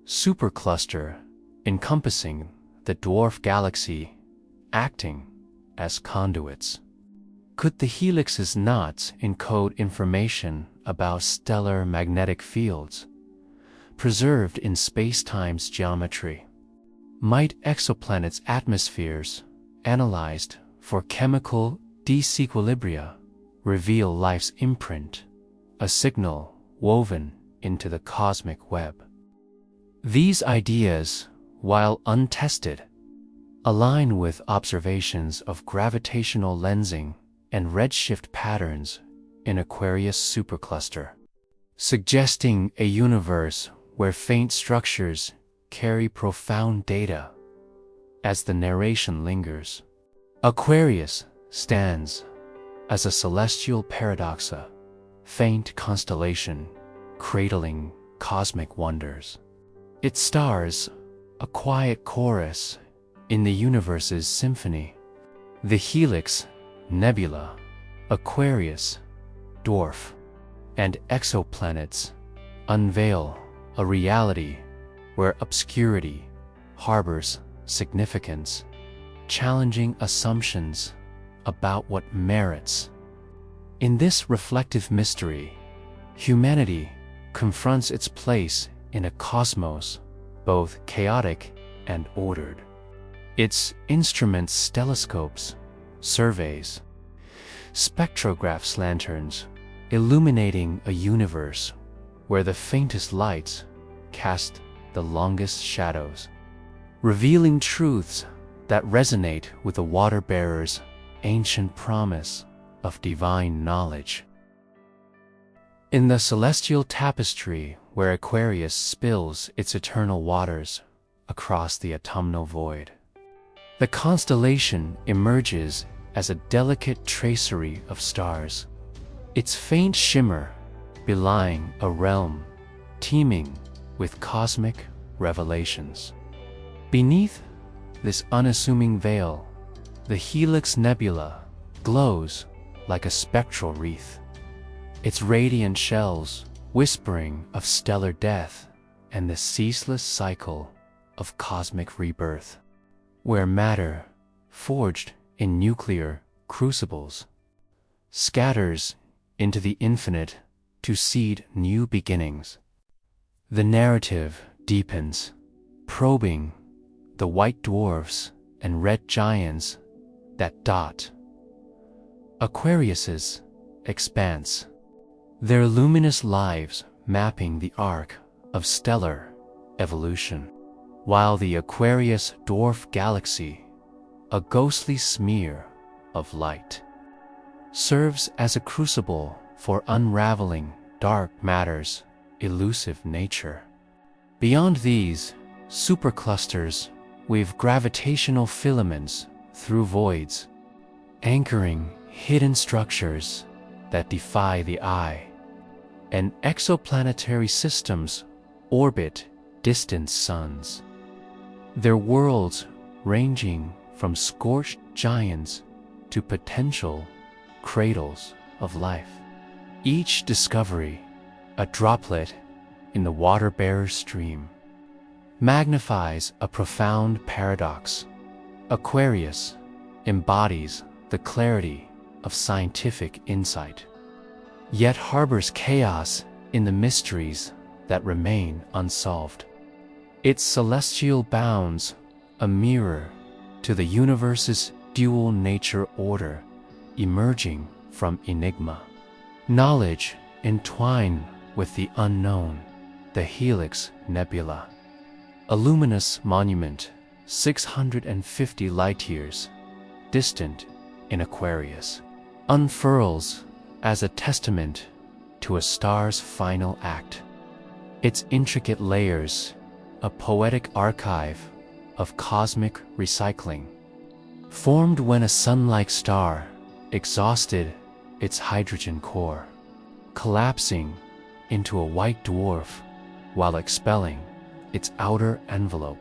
supercluster encompassing the dwarf galaxy acting as conduits. Could the helix's knots encode information about stellar magnetic fields preserved in space-time's geometry? Might exoplanets' atmospheres, analyzed for chemical disequilibria, reveal life's imprint, a signal woven into the cosmic web? These ideas, while untested, align with observations of gravitational lensing and redshift patterns in Aquarius supercluster, suggesting a universe where faint structures carry profound data. As the narration lingers, Aquarius stands as a celestial paradoxa, faint constellation cradling cosmic wonders. Its stars, a quiet chorus in the universe's symphony. The helix, nebula, Aquarius, dwarf, and exoplanets unveil a reality where obscurity harbors significance, challenging assumptions about what merits. In this reflective mystery, humanity confronts its place in a cosmos both chaotic and ordered. Its instruments, telescopes, surveys, spectrographs, lanterns, illuminating a universe where the faintest lights cast the longest shadows, revealing truths that resonate with the water-bearer's ancient promise of divine knowledge. In the celestial tapestry where Aquarius spills its eternal waters across the autumnal void, the constellation emerges as a delicate tracery of stars, its faint shimmer belying a realm teeming with cosmic revelations. Beneath this unassuming veil, the Helix Nebula glows like a spectral wreath, its radiant shells whispering of stellar death and the ceaseless cycle of cosmic rebirth, where matter, forged in nuclear crucibles, scatters into the infinite to seed new beginnings. The narrative deepens, probing the white dwarfs and red giants that dot Aquarius's expanse, their luminous lives mapping the arc of stellar evolution, while the Aquarius dwarf galaxy, a ghostly smear of light, serves as a crucible for unraveling dark matter's elusive nature. Beyond these, superclusters weave gravitational filaments through voids, anchoring hidden structures that defy the eye. And exoplanetary systems orbit distant suns, their worlds ranging from scorched giants to potential cradles of life. Each discovery, a droplet in the water-bearer's stream, magnifies a profound paradox. Aquarius embodies the clarity of scientific insight, yet harbors chaos in the mysteries that remain unsolved. Its celestial bounds, a mirror to the universe's dual nature order emerging from enigma. Knowledge entwined with the unknown, the Helix Nebula, a luminous monument 650 light-years distant in Aquarius, unfurls as a testament to a star's final act. Its intricate layers, a poetic archive of cosmic recycling, formed when a sun-like star exhausted its hydrogen core, collapsing into a white dwarf while expelling its outer envelope.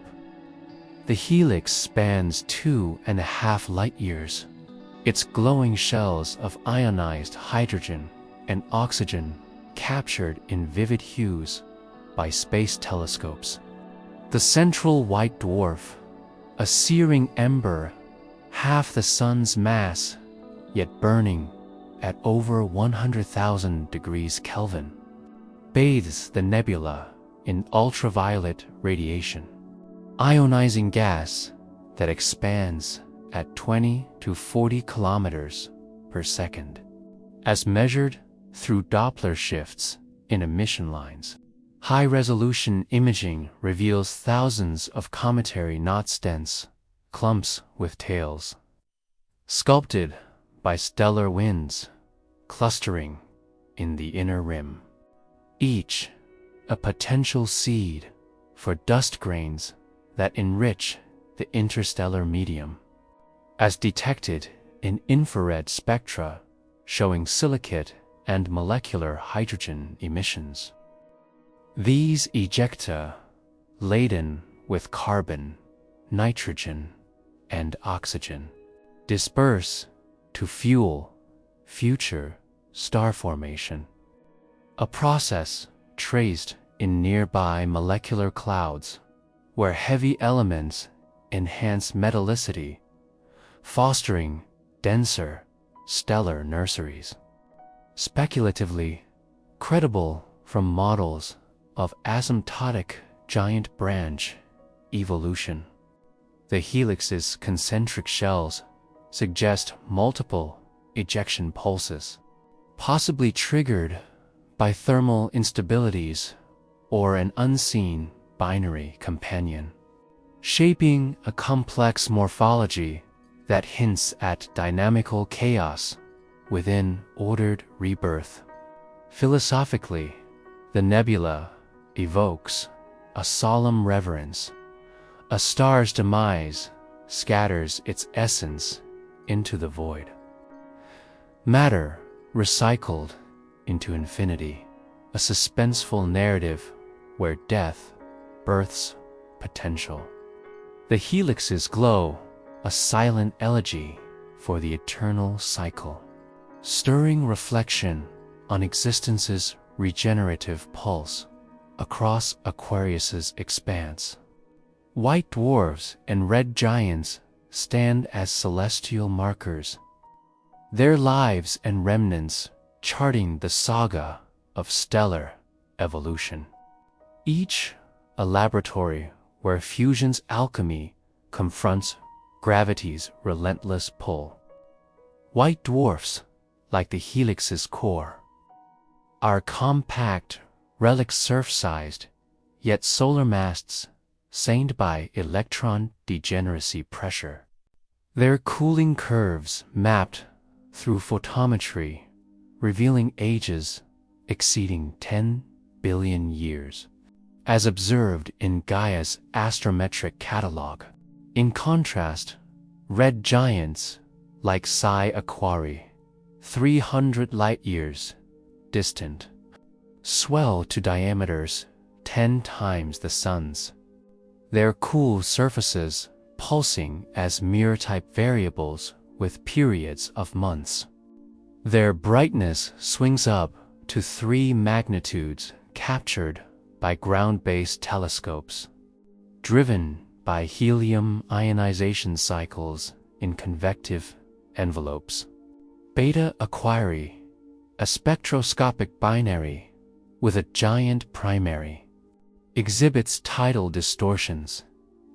The helix spans 2.5 light-years, its glowing shells of ionized hydrogen and oxygen captured in vivid hues by space telescopes. The central white dwarf, a searing ember, half the sun's mass, yet burning at over 100,000 degrees Kelvin, bathes the nebula in ultraviolet radiation, ionizing gas that expands at 20 to 40 kilometers per second, as measured through Doppler shifts in emission lines. High-resolution imaging reveals thousands of cometary knot-dense clumps with tails, sculpted by stellar winds, clustering in the inner rim, each a potential seed for dust grains that enrich the interstellar medium, as detected in infrared spectra showing silicate and molecular hydrogen emissions. These ejecta, laden with carbon, nitrogen, and oxygen, disperse to fuel future star formation, a process traced in nearby molecular clouds where heavy elements enhance metallicity, fostering denser stellar nurseries. Speculatively credible from models of asymptotic giant branch evolution. The helix's concentric shells suggest multiple ejection pulses, possibly triggered by thermal instabilities or an unseen binary companion, shaping a complex morphology that hints at dynamical chaos within ordered rebirth. Philosophically, the nebula evokes a solemn reverence. A star's demise scatters its essence into the void. Matter recycled into infinity, a suspenseful narrative where death births potential. The helix's glow, a silent elegy for the eternal cycle, stirring reflection on existence's regenerative pulse across Aquarius's expanse. White dwarfs and red giants stand as celestial markers, their lives and remnants charting the saga of stellar evolution. Each a laboratory where fusion's alchemy confronts gravity's relentless pull. White dwarfs, like the helix's core, are compact, relic surf-sized, yet solar masts stained by electron degeneracy pressure. Their cooling curves mapped through photometry, revealing ages exceeding 10 billion years. as observed in Gaia's astrometric catalog. In contrast, red giants, like Psi Aquarii, 300 light-years distant, swell to diameters 10 times the Sun's. Their cool surfaces pulsing as mirror-type variables with periods of months. Their brightness swings up to 3 magnitudes captured by ground-based telescopes, driven by helium ionization cycles in convective envelopes. Beta Aquarii, a spectroscopic binary with a giant primary, exhibits tidal distortions,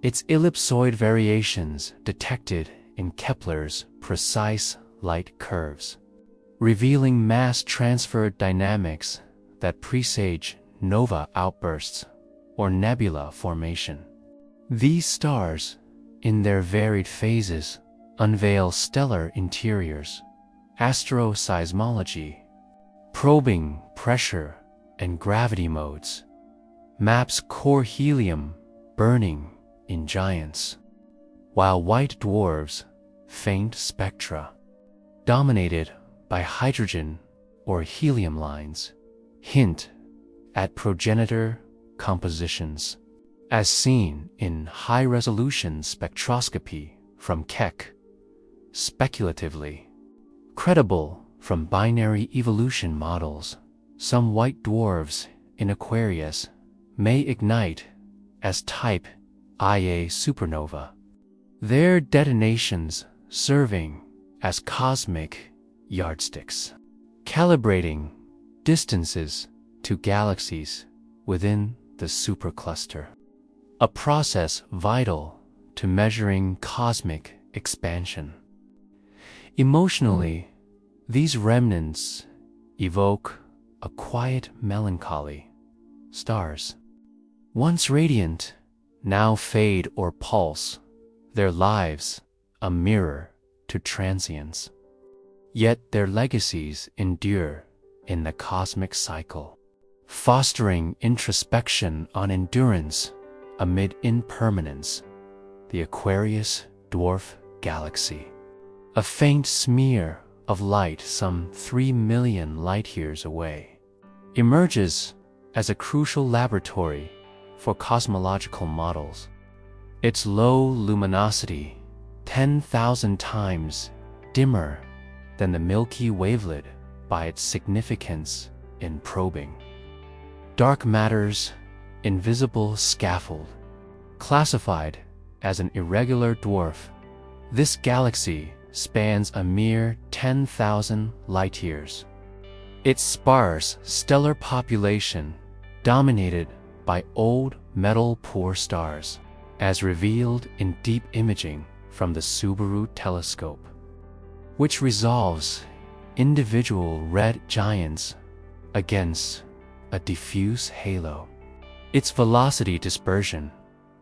its ellipsoid variations detected in Kepler's precise light curves, revealing mass transfer dynamics that presage nova outbursts or nebula formation. These stars, in their varied phases, unveil stellar interiors, astroseismology, probing pressure and gravity modes, maps core helium burning in giants, while white dwarfs, faint spectra, dominated by hydrogen or helium lines, hint at progenitor compositions, as seen in high-resolution spectroscopy from Keck, speculatively credible from binary evolution models. Some white dwarfs in Aquarius may ignite as type Ia supernova, their detonations serving as cosmic yardsticks, calibrating distances to galaxies within the supercluster, a process vital to measuring cosmic expansion. Emotionally, these remnants evoke a quiet melancholy. Stars, once radiant, now fade or pulse, their lives a mirror to transience. Yet their legacies endure in the cosmic cycle, fostering introspection on endurance amid impermanence. The Aquarius dwarf galaxy, a faint smear of light some 3 million light-years away, emerges as a crucial laboratory for cosmological models. Its low luminosity, 10,000 times dimmer than the Milky Wavelet by its significance in probing dark matter's invisible scaffold. Classified as an irregular dwarf, this galaxy spans a mere 10,000 light-years. Its sparse stellar population dominated by old metal-poor stars, as revealed in deep imaging from the Subaru telescope, which resolves individual red giants against a diffuse halo. Its velocity dispersion,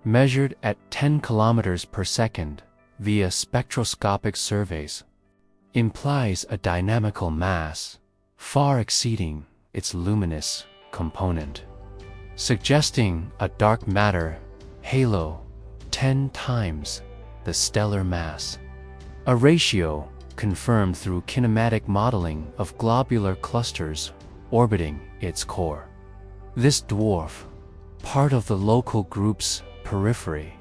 measured at 10 kilometers per second via spectroscopic surveys, implies a dynamical mass far exceeding its luminous component, suggesting a dark matter halo 10 times the stellar mass, a ratio confirmed through kinematic modeling of globular clusters orbiting its core. This dwarf, part of the local group's periphery,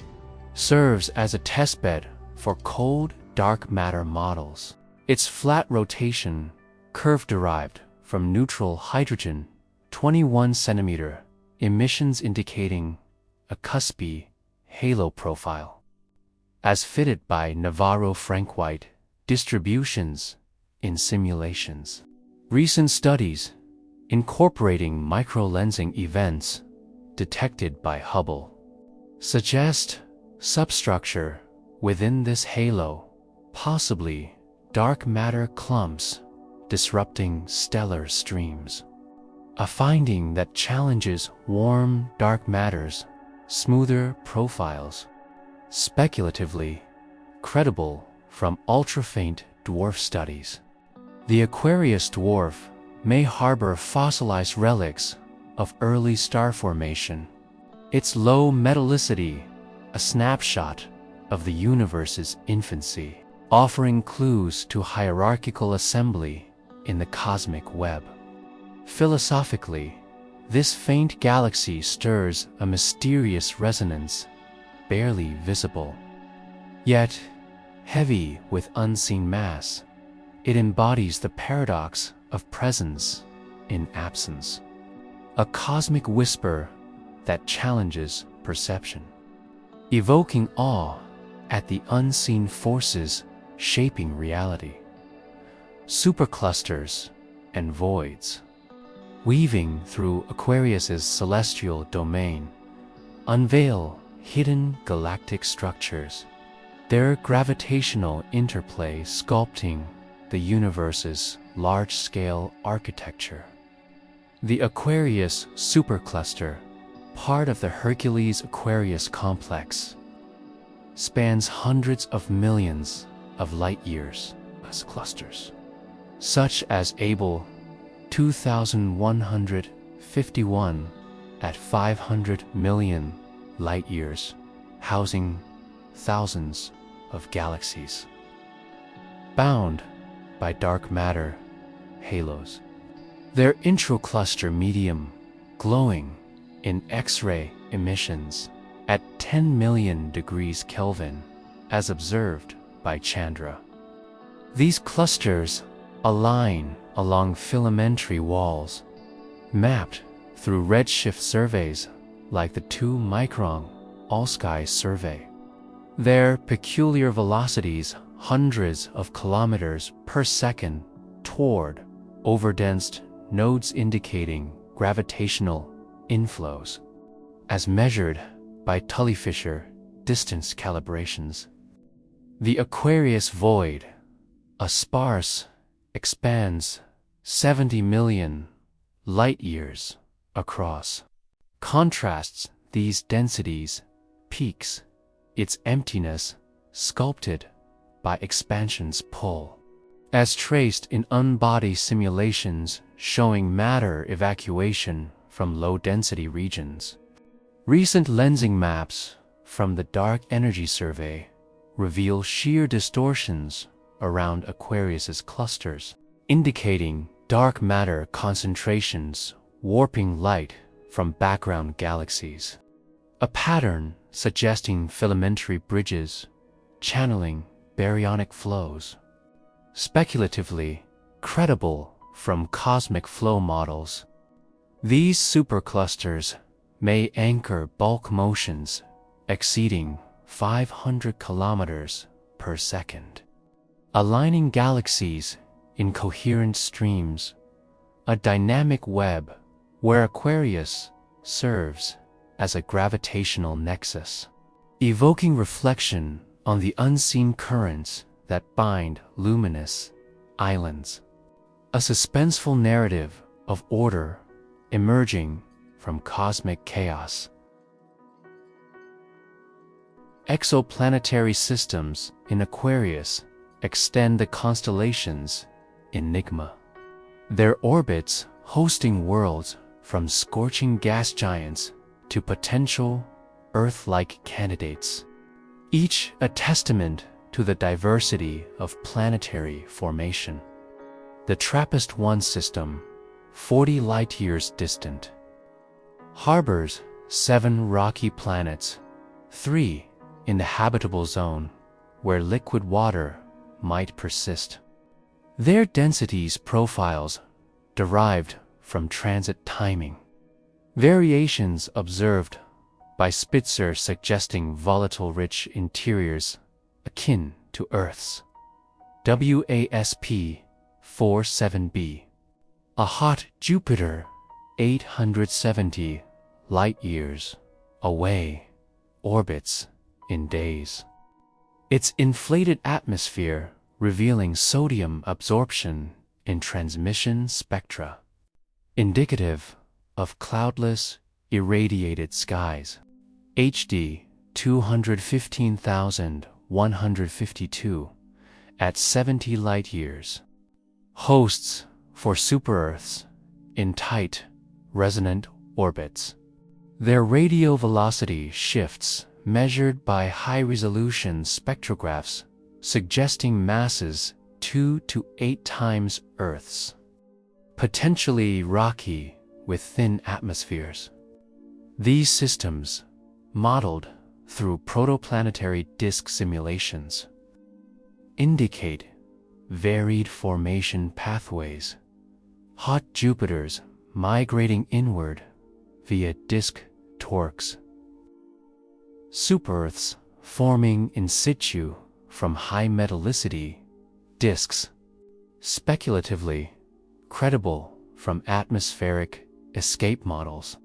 serves as a testbed for cold dark matter models. Its flat rotation, curve derived from neutral hydrogen, 21 centimeter emissions indicating a cuspy halo profile, as fitted by Navarro-Frank-White distributions in simulations. Recent studies incorporating microlensing events detected by Hubble suggest substructure within this halo, possibly dark matter clumps disrupting stellar streams, a finding that challenges warm dark matter's smoother profiles, speculatively credible from ultra-faint dwarf studies. The Aquarius dwarf may harbor fossilized relics of early star formation, Its low metallicity, a snapshot of the universe's infancy, offering clues to hierarchical assembly in the cosmic web. Philosophically, this faint galaxy stirs a mysterious resonance, barely visible. Yet, heavy with unseen mass, it embodies the paradox of presence in absence, a cosmic whisper that challenges perception, evoking awe at the unseen forces shaping reality. Superclusters and voids, weaving through Aquarius's celestial domain, unveil hidden galactic structures, their gravitational interplay sculpting the universe's large-scale architecture. The Aquarius supercluster, part of the Hercules-Aquarius complex, spans hundreds of millions of light-years as clusters, such as Abell 2151 at 500 million light-years, housing thousands of galaxies, bound by dark matter halos. Their intracluster medium glowing in X-ray emissions at 10 million degrees Kelvin, as observed by Chandra. These clusters align along filamentary walls, mapped through redshift surveys like the 2-micron all-sky survey. Their peculiar velocities, hundreds of kilometers per second toward overdensed nodes, indicating gravitational inflows, as measured by Tully-Fisher distance calibrations. The Aquarius void, a sparse, expands 70 million light-years across, contrasts these densities, peaks its emptiness, sculpted by expansion's pull, as traced in unbody simulations showing matter evacuation from low-density regions. Recent lensing maps from the Dark Energy Survey reveal shear distortions around Aquarius's clusters, indicating dark matter concentrations warping light from background galaxies, a pattern suggesting filamentary bridges channeling baryonic flows, speculatively credible from cosmic flow models. These superclusters may anchor bulk motions exceeding 500 kilometers per second, aligning galaxies in coherent streams, a dynamic web where Aquarius serves as a gravitational nexus, evoking reflection on the unseen currents that bind luminous islands, a suspenseful narrative of order emerging from cosmic chaos. Exoplanetary systems in Aquarius extend the constellations enigma, their orbits hosting worlds from scorching gas giants to potential Earth-like candidates, each a testament to the diversity of planetary formation. The TRAPPIST-1 system, 40 light-years distant, harbors 7 rocky planets, 3 in the habitable zone where liquid water might persist. Their densities profiles derived from transit timing, variations observed by Spitzer suggesting volatile-rich interiors akin to Earth's. WASP-47b, a hot Jupiter 870 light-years away, orbits in days, its inflated atmosphere revealing sodium absorption in transmission spectra, indicative of cloudless, irradiated skies. HD 215,152 at 70 light-years, hosts for super-Earths in tight, resonant orbits, Their radial velocity shifts measured by high-resolution spectrographs, suggesting masses 2 to 8 times Earth's, potentially rocky with thin atmospheres. These systems, modeled through protoplanetary disk simulations, indicate varied formation pathways, hot Jupiters migrating inward via disk torques, super-Earths forming in situ from high metallicity disks, speculatively credible from atmospheric escape models.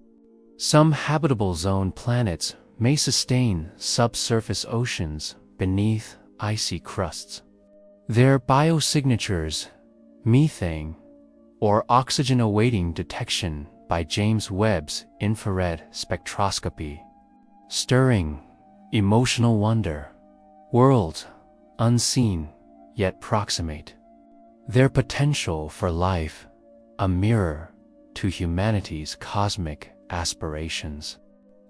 Some habitable zone planets may sustain subsurface oceans beneath icy crusts. Their biosignatures, methane, or oxygen awaiting detection by James Webb's infrared spectroscopy, stirring emotional wonder, worlds unseen yet proximate. Their potential for life, a mirror to humanity's cosmic aspirations.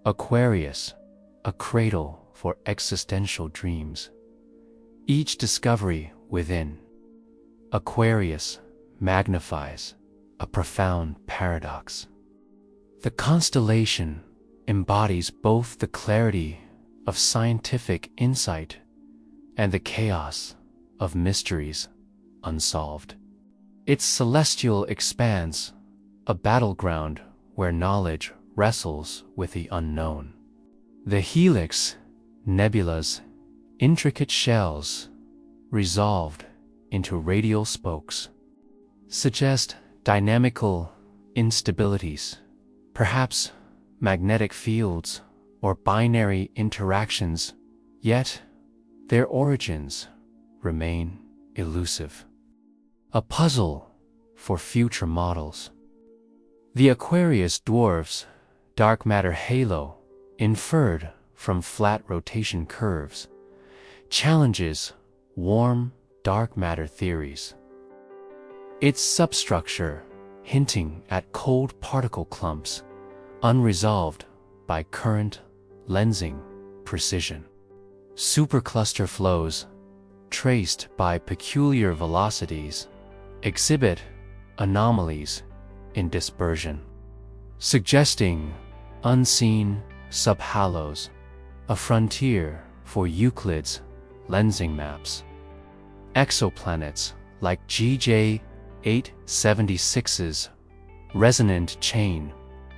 Aquarius, a cradle for existential dreams. Each discovery within Aquarius magnifies a profound paradox. The constellation embodies both the clarity of scientific insight and the chaos of mysteries unsolved. Its celestial expanse, a battleground where knowledge wrestles with the unknown. The helix, nebula's intricate shells, resolved into radial spokes, suggest dynamical instabilities, perhaps magnetic fields or binary interactions, yet their origins remain elusive. A puzzle for future models. The Aquarius dwarf's dark matter halo, inferred from flat rotation curves, challenges warm dark matter theories. Its substructure, hinting at cold particle clumps, unresolved by current lensing precision. Supercluster flows, traced by peculiar velocities, exhibit anomalies in dispersion, suggesting unseen subhalos, a frontier for Euclid's lensing maps. Exoplanets like GJ 876's resonant chain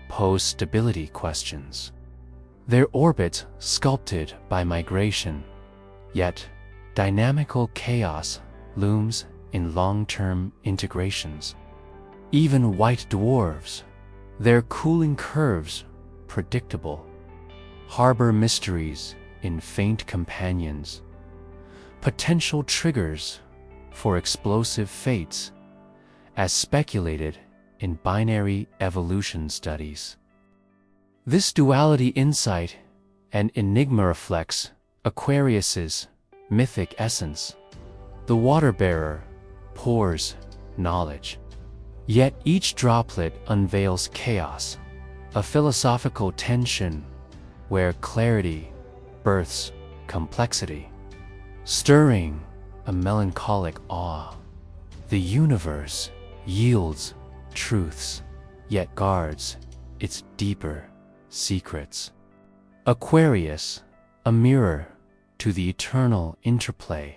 pose stability questions, their orbit sculpted by migration, yet dynamical chaos looms in long-term integrations. Even white dwarfs, their cooling curves predictable, harbor mysteries in faint companions, potential triggers for explosive fates, as speculated in binary evolution studies. This duality insight and enigma reflects Aquarius's mythic essence. The water-bearer pours knowledge, yet each droplet unveils chaos, a philosophical tension where clarity births complexity, stirring a melancholic awe. The universe yields truths, yet guards its deeper secrets. Aquarius, a mirror to the eternal interplay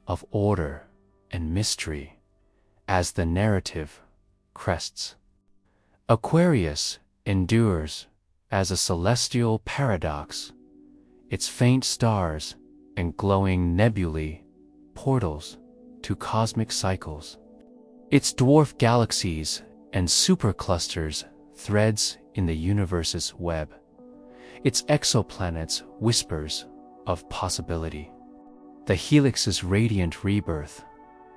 of order and mystery as the narrative crests. Aquarius endures as a celestial paradox, its faint stars and glowing nebulae portals to cosmic cycles, its dwarf galaxies and superclusters threads in the universe's web, its exoplanets whispers of possibility. The helix's radiant rebirth,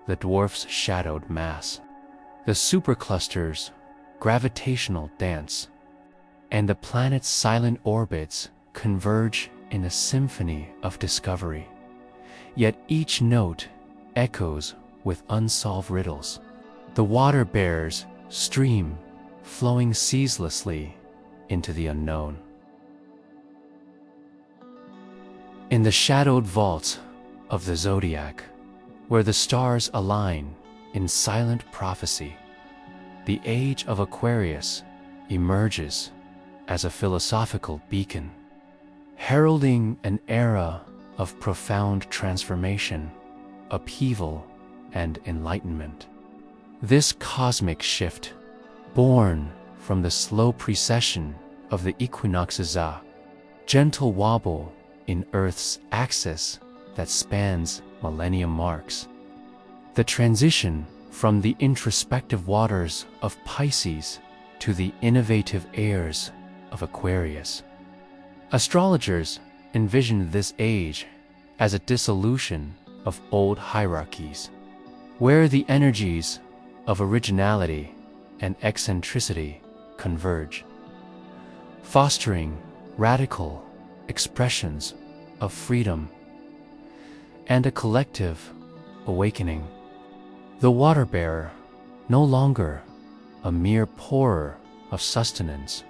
the dwarf's shadowed mass, the superclusters' gravitational dance, and the planet's silent orbits converge in a symphony of discovery. Yet each note echoes with unsolved riddles. The water bearers stream, flowing ceaselessly into the unknown. In the shadowed vault of the Zodiac, where the stars align in silent prophecy, the age of Aquarius emerges as a philosophical beacon, heralding an era of profound transformation, upheaval, and enlightenment. This cosmic shift, born from the slow precession of the equinoxes, a gentle wobble in Earth's axis that spans millennium marks, the transition from the introspective waters of Pisces to the innovative airs of Aquarius. Astrologers envisioned this age as a dissolution of old hierarchies, where the energies of originality and eccentricity converge, fostering radical expressions of freedom and a collective awakening. The water bearer, no longer a mere pourer of sustenance,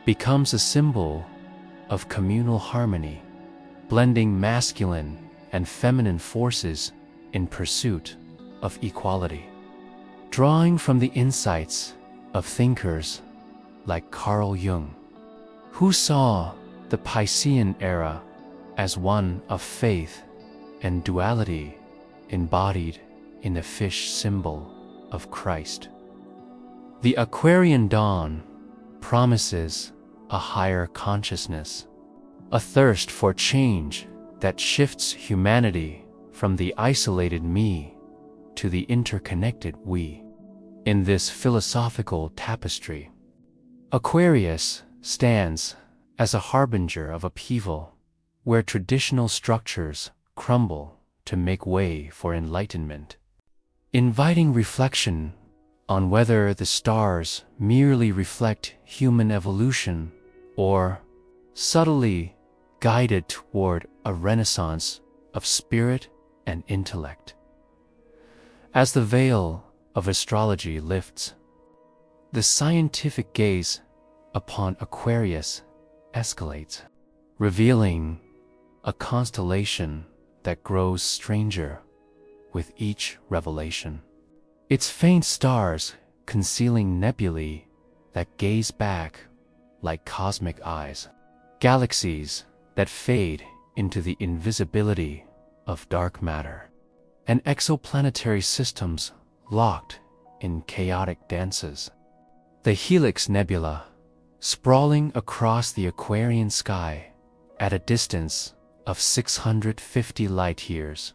becomes a symbol of communal harmony, blending masculine and feminine forces in pursuit of equality. Drawing from the insights of thinkers like Carl Jung, who saw the Piscean era as one of faith and duality embodied in the fish symbol of Christ. The Aquarian dawn promises a higher consciousness, a thirst for change that shifts humanity from the isolated me to the interconnected we. In this philosophical tapestry, Aquarius stands as a harbinger of upheaval, where traditional structures crumble to make way for enlightenment, inviting reflection on whether the stars merely reflect human evolution or subtly guided toward a renaissance of spirit and intellect. As the veil of astrology lifts, the scientific gaze upon Aquarius escalates, revealing a constellation that grows stranger with each revelation. Its faint stars concealing nebulae that gaze back like cosmic eyes, galaxies that fade into the invisibility of dark matter, and exoplanetary systems locked in chaotic dances. The Helix Nebula, sprawling across the Aquarian sky at a distance of 650 light-years,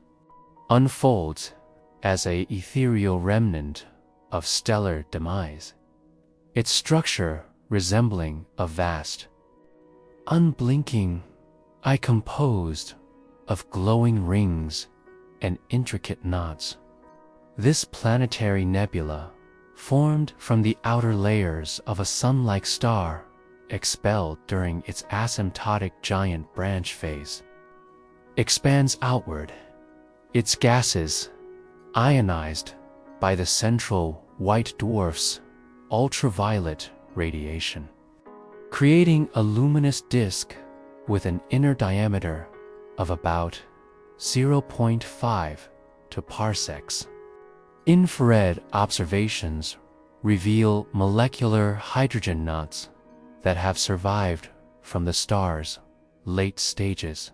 unfolds as an ethereal remnant of stellar demise, its structure resembling a vast, unblinking eye composed of glowing rings and intricate knots. This planetary nebula, formed from the outer layers of a sun-like star expelled during its asymptotic giant branch phase, expands outward, its gases ionized by the central white dwarf's ultraviolet radiation, creating a luminous disk with an inner diameter of about 0.5 parsecs. Infrared observations reveal molecular hydrogen knots that have survived from the star's late stages,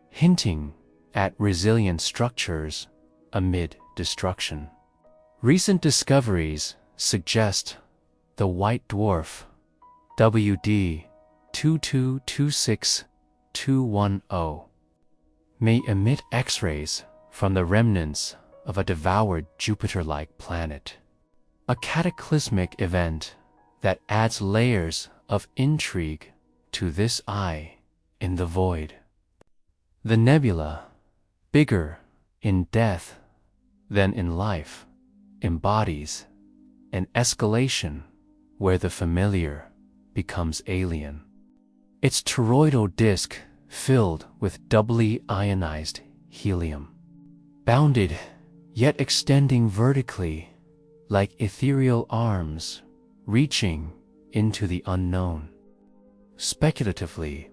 hinting at resilient structures amid destruction. Recent discoveries suggest the white dwarf WD 2226210 may emit X-rays from the remnants of a devoured Jupiter-like planet, a cataclysmic event that adds layers of intrigue to this eye in the void. The nebula, bigger in death than in life, embodies an escalation where the familiar becomes alien. Its toroidal disk filled with doubly ionized helium, bounded yet extending vertically like ethereal arms reaching into the unknown. Speculatively,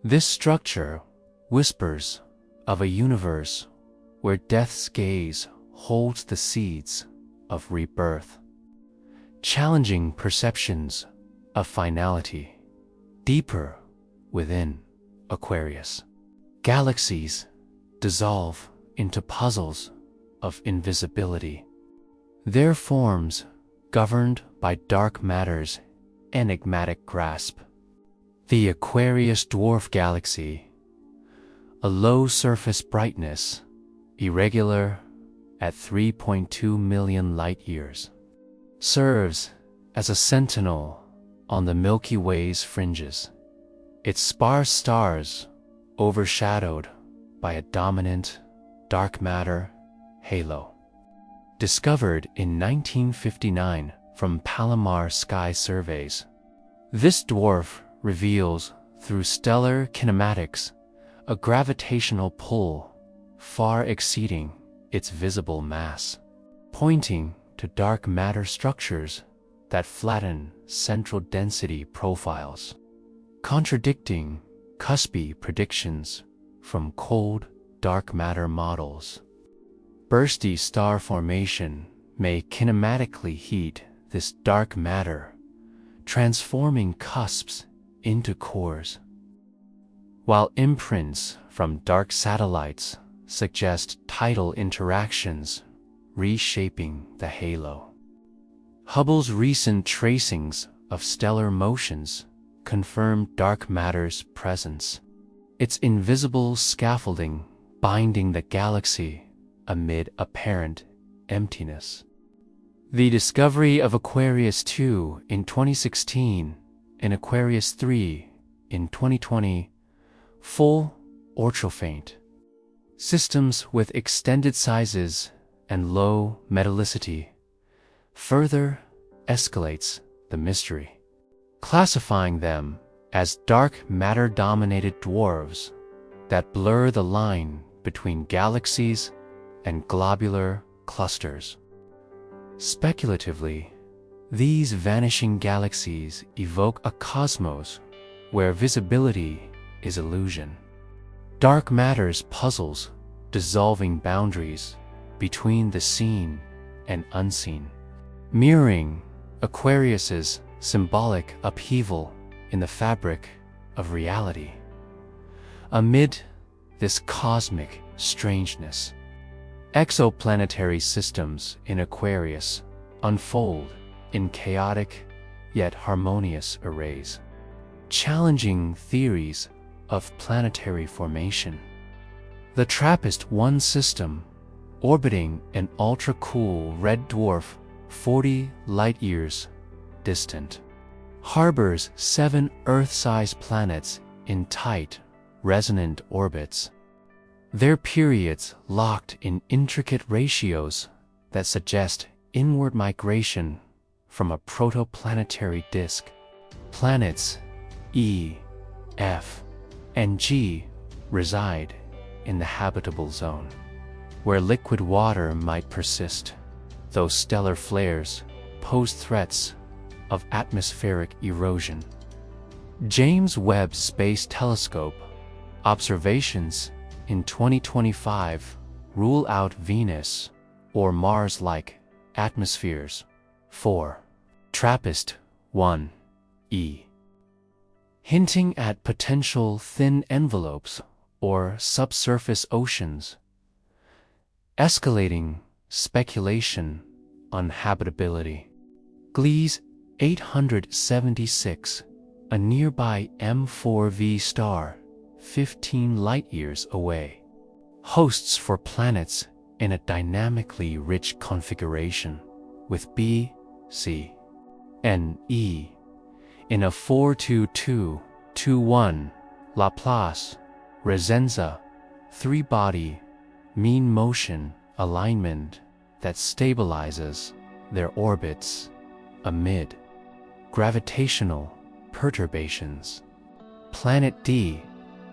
this structure whispers of a universe where death's gaze holds the seeds of rebirth, challenging perceptions of finality. Deeper within Aquarius, galaxies dissolve into puzzles of invisibility, their forms governed by dark matter's enigmatic grasp. The Aquarius dwarf galaxy, a low surface brightness, irregular at 3.2 million light-years, serves as a sentinel on the Milky Way's fringes, its sparse stars overshadowed by a dominant dark matter halo. Discovered in 1959 from Palomar sky surveys, this dwarf reveals through stellar kinematics a gravitational pull far exceeding its visible mass, pointing to dark matter structures that flatten central density profiles, contradicting cuspy predictions from cold dark matter models. Bursty star formation may kinematically heat this dark matter, transforming cusps into cores, while imprints from dark satellites suggest tidal interactions reshaping the halo. Hubble's recent tracings of stellar motions confirm dark matter's presence, its invisible scaffolding binding the galaxy amid apparent emptiness. The discovery of Aquarius II in 2016 and Aquarius III in 2020, full or faint systems with extended sizes and low metallicity, further escalates the mystery, classifying them as dark matter-dominated dwarves that blur the line between galaxies and globular clusters. Speculatively, these vanishing galaxies evoke a cosmos where visibility is illusion. Dark matter's puzzles dissolving boundaries between the seen and unseen, mirroring Aquarius's symbolic upheaval in the fabric of reality. Amid this cosmic strangeness, exoplanetary systems in Aquarius unfold in chaotic yet harmonious arrays, challenging theories of planetary formation. The TRAPPIST-1 system, orbiting an ultra-cool red dwarf 40 light-years distant, harbors 7 Earth-sized planets in tight, resonant orbits, their periods locked in intricate ratios that suggest inward migration from a protoplanetary disk. Planets E, F, and G reside in the habitable zone, where liquid water might persist, though stellar flares pose threats of atmospheric erosion. James Webb Space Telescope observations in 2025 rule out Venus or Mars-like atmospheres for TRAPPIST-1e, hinting at potential thin envelopes or subsurface oceans, escalating speculation on habitability. Gliese 876, a nearby M4V star 15 light-years away, hosts 4 planets in a dynamically rich configuration, with B, C, and E in a 4-2-2-2-1 Laplace Resenza 3-body mean motion alignment that stabilizes their orbits amid gravitational perturbations. Planet D,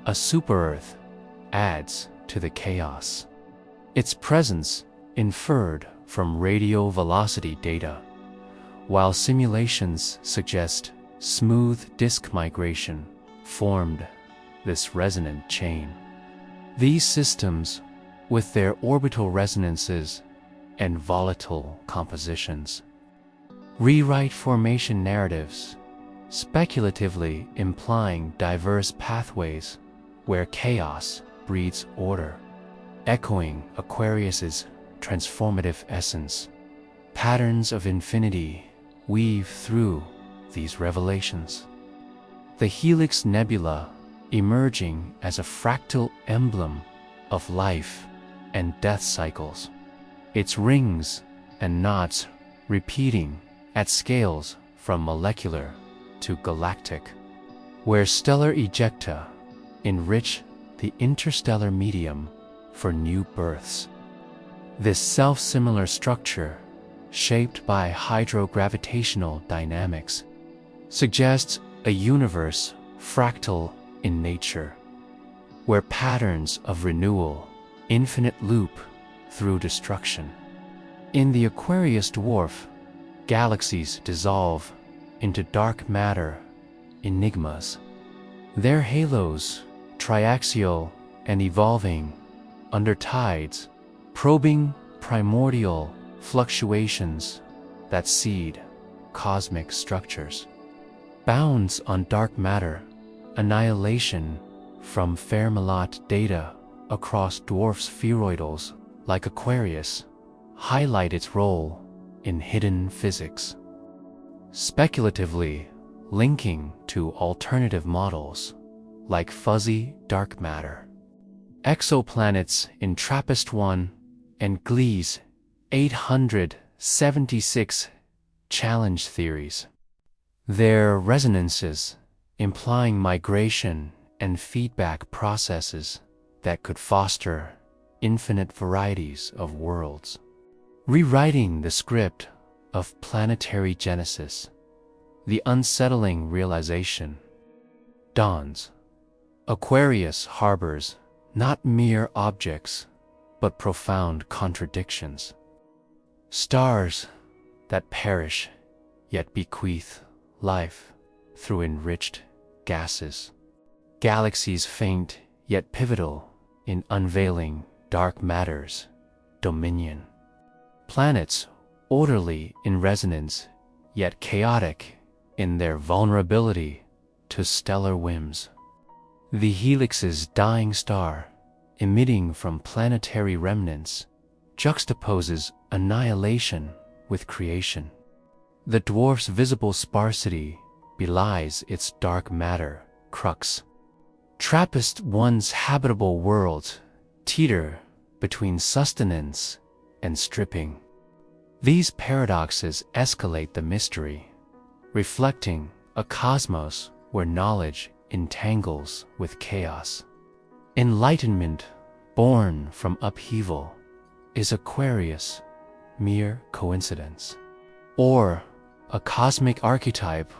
a super-Earth, adds to the chaos, its presence inferred from radio velocity data, while simulations suggest smooth disk migration formed this resonant chain. These systems, with their orbital resonances and volatile compositions, rewrite formation narratives, speculatively implying diverse pathways where chaos breeds order. Echoing Aquarius's transformative essence, patterns of infinity weave through these revelations. The Helix Nebula emerging as a fractal emblem of life and death cycles, its rings and knots repeating at scales from molecular to galactic, where stellar ejecta enrich the interstellar medium for new births. This self-similar structure, shaped by hydrogravitational dynamics, suggests a universe fractal in nature, where patterns of renewal, infinite loop through destruction. In the Aquarius dwarf, galaxies dissolve into dark matter enigmas, their halos triaxial and evolving under tides, probing primordial fluctuations that seed cosmic structures. Bounds on dark matter, annihilation from Fermat data across dwarf spheroidals like Aquarius highlight its role in hidden physics, speculatively linking to alternative models like fuzzy dark matter. Exoplanets in TRAPPIST-1 and Gliese 876 challenge theories, their resonances implying migration and feedback processes that could foster infinite varieties of worlds. Rewriting the script of planetary genesis, the unsettling realization dawns. Aquarius harbors not mere objects, but profound contradictions. Stars that perish, yet bequeath life through enriched gases. Galaxies faint, yet pivotal in unveiling dark matter's dominion. Planets orderly in resonance, yet chaotic in their vulnerability to stellar whims. The Helix's dying star, emitting from planetary remnants, juxtaposes annihilation with creation. The dwarf's visible sparsity belies its dark matter crux. TRAPPIST-1's habitable worlds teeter between sustenance and stripping. These paradoxes escalate the mystery, reflecting a cosmos where knowledge entangles with chaos. Enlightenment born from upheaval, is Aquarius mere coincidence, or a cosmic archetype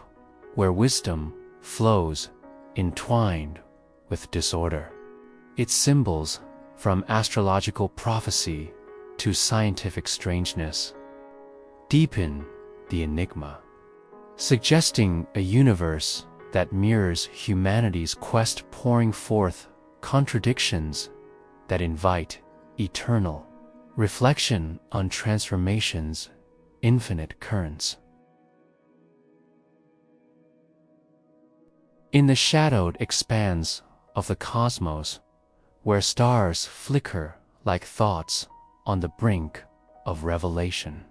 where wisdom flows entwined with disorder? Its symbols, from astrological prophecy to scientific strangeness, deepen the enigma, suggesting a universe that mirrors humanity's quest, pouring forth contradictions that invite eternal reflection on transformation's infinite currents. In the shadowed expanse of the cosmos, where stars flicker like thoughts on the brink of revelation,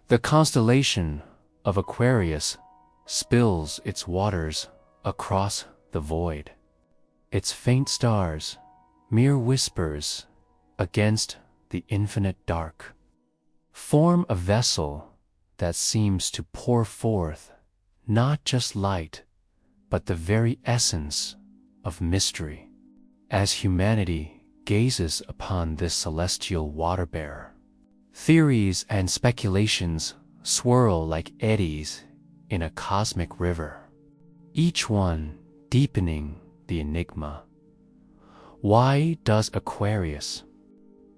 the constellation of Aquarius spills its waters across the void. Its faint stars, mere whispers against the infinite dark, form a vessel that seems to pour forth not just light, but the very essence of mystery. As humanity gazes upon this celestial water-bearer, theories and speculations swirl like eddies in a cosmic river, each one deepening the enigma. Why does Aquarius,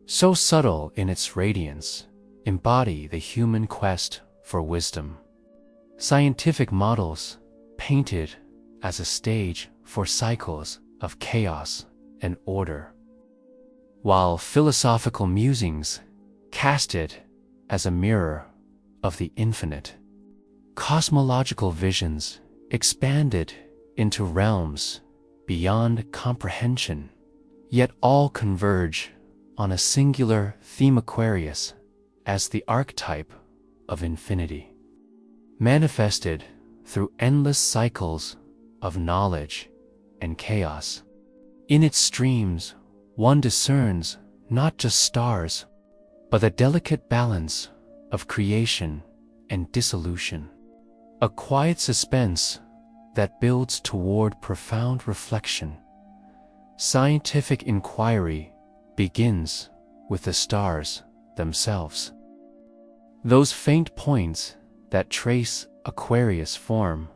so subtle in its radiance, embody the human quest for wisdom? Scientific models painted as a stage for cycles of chaos and order, while philosophical musings cast it as a mirror of the infinite. Cosmological visions expanded into realms beyond comprehension, yet all converge on a singular theme: Aquarius as the archetype of infinity, manifested through endless cycles of knowledge and chaos. In its streams, one discerns not just stars, but the delicate balance of creation and dissolution, a quiet suspense that builds toward profound reflection. Scientific inquiry begins with the stars themselves. Those faint points that trace Aquarius form,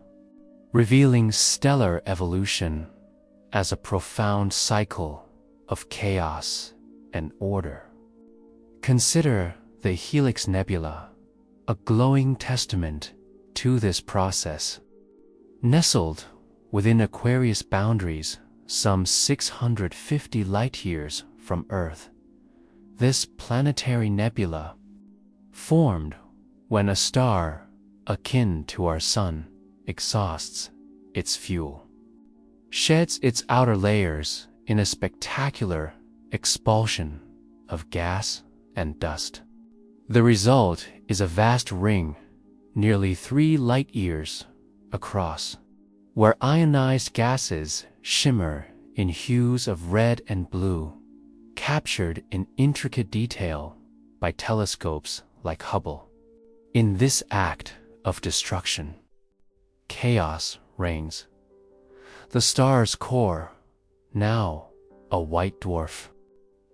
revealing stellar evolution as a profound cycle of chaos and order. Consider the Helix Nebula, a glowing testament to this process. Nestled within Aquarius boundaries, some 650 light-years from Earth, this planetary nebula, formed when a star akin to our Sun exhausts its fuel, sheds its outer layers in a spectacular expulsion of gas and dust. The result is a vast ring, nearly 3 light-years across, where ionized gases shimmer in hues of red and blue, captured in intricate detail by telescopes like Hubble. In this act of destruction, chaos reigns. The star's core, now a white dwarf,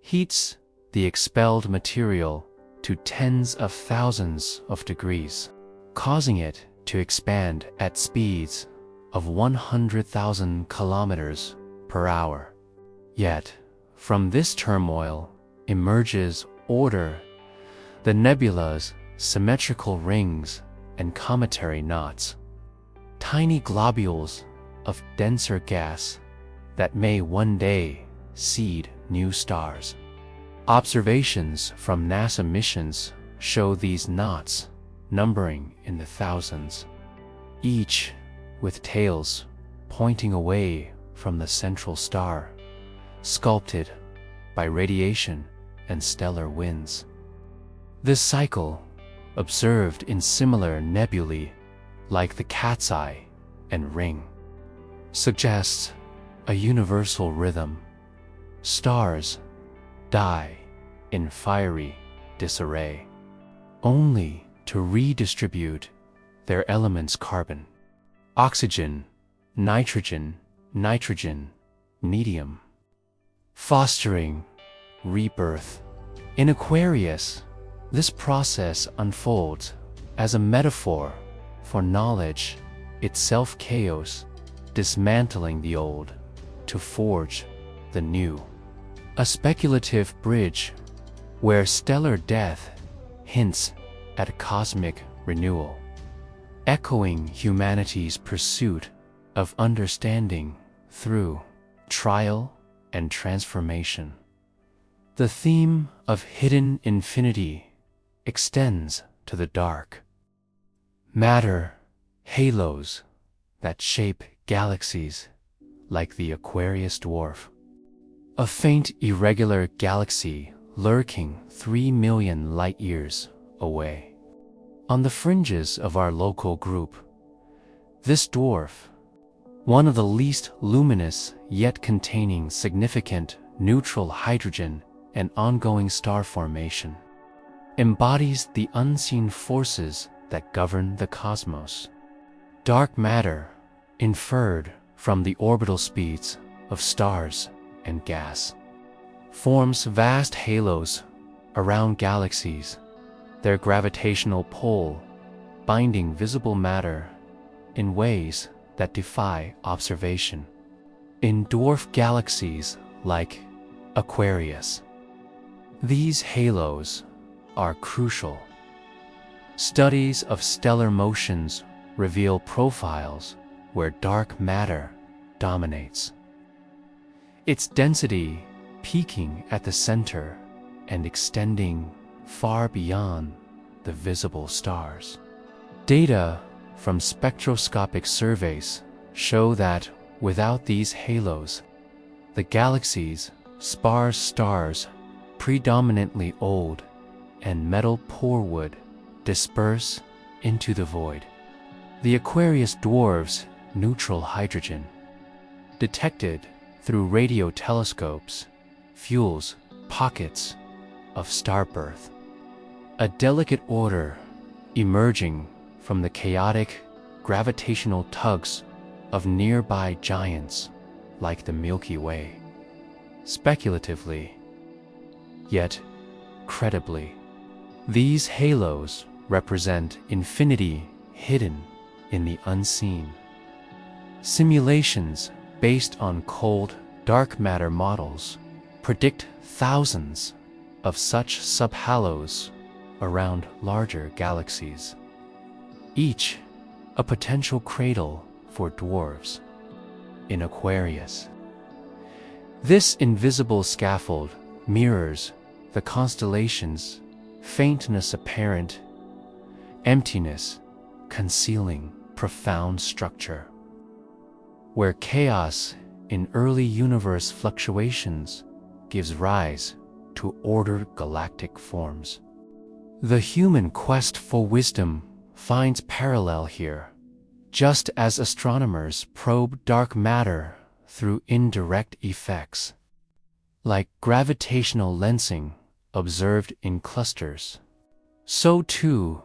heats the expelled material to tens of thousands of degrees, causing it to expand at speeds of 100,000 kilometers per hour. Yet, from this turmoil emerges order. The nebula's symmetrical rings and cometary knots, tiny globules of denser gas that may one day seed new stars. Observations from NASA missions show these knots numbering in the thousands, each with tails pointing away from the central star, sculpted by radiation and stellar winds. This cycle, observed in similar nebulae like the Cat's Eye and Ring, suggests a universal rhythm. Stars die in fiery disarray, only to redistribute their elements: carbon, oxygen, nitrogen, medium, fostering rebirth. In Aquarius, this process unfolds as a metaphor for knowledge itself: chaos, dismantling the old to forge the new. A speculative bridge where stellar death hints at a cosmic renewal, echoing humanity's pursuit of understanding through trial and transformation. The theme of hidden infinity extends to the dark matter halos that shape galaxies like the Aquarius dwarf, a faint irregular galaxy lurking 3 million light-years away. On the fringes of our local group, this dwarf, one of the least luminous yet containing significant neutral hydrogen and ongoing star formation, embodies the unseen forces that govern the cosmos. Dark matter, inferred from the orbital speeds of stars and gas, forms vast halos around galaxies, their gravitational pull binding visible matter in ways that defy observation. In dwarf galaxies like Aquarius, these halos are crucial. Studies of stellar motions reveal profiles where dark matter dominates. its density peaking at the center and extending far beyond the visible stars. Data from spectroscopic surveys show that without these halos, the galaxy's sparse stars, predominantly old and metal-poor, would disperse into the void. The Aquarius dwarfs neutral hydrogen, detected through radio telescopes, fuels pockets of star birth, a delicate order emerging from the chaotic gravitational tugs of nearby giants like the Milky Way. Speculatively, yet credibly, these halos represent infinity hidden in the unseen. Simulations based on cold, dark matter models predict thousands of such subhalos around larger galaxies, each a potential cradle for dwarves. In Aquarius, this invisible scaffold mirrors the constellations, faintness apparent, emptiness concealing profound structure. Where chaos in early universe fluctuations gives rise to ordered galactic forms. The human quest for wisdom finds parallel here, just as astronomers probe dark matter through indirect effects, like gravitational lensing observed in clusters. So too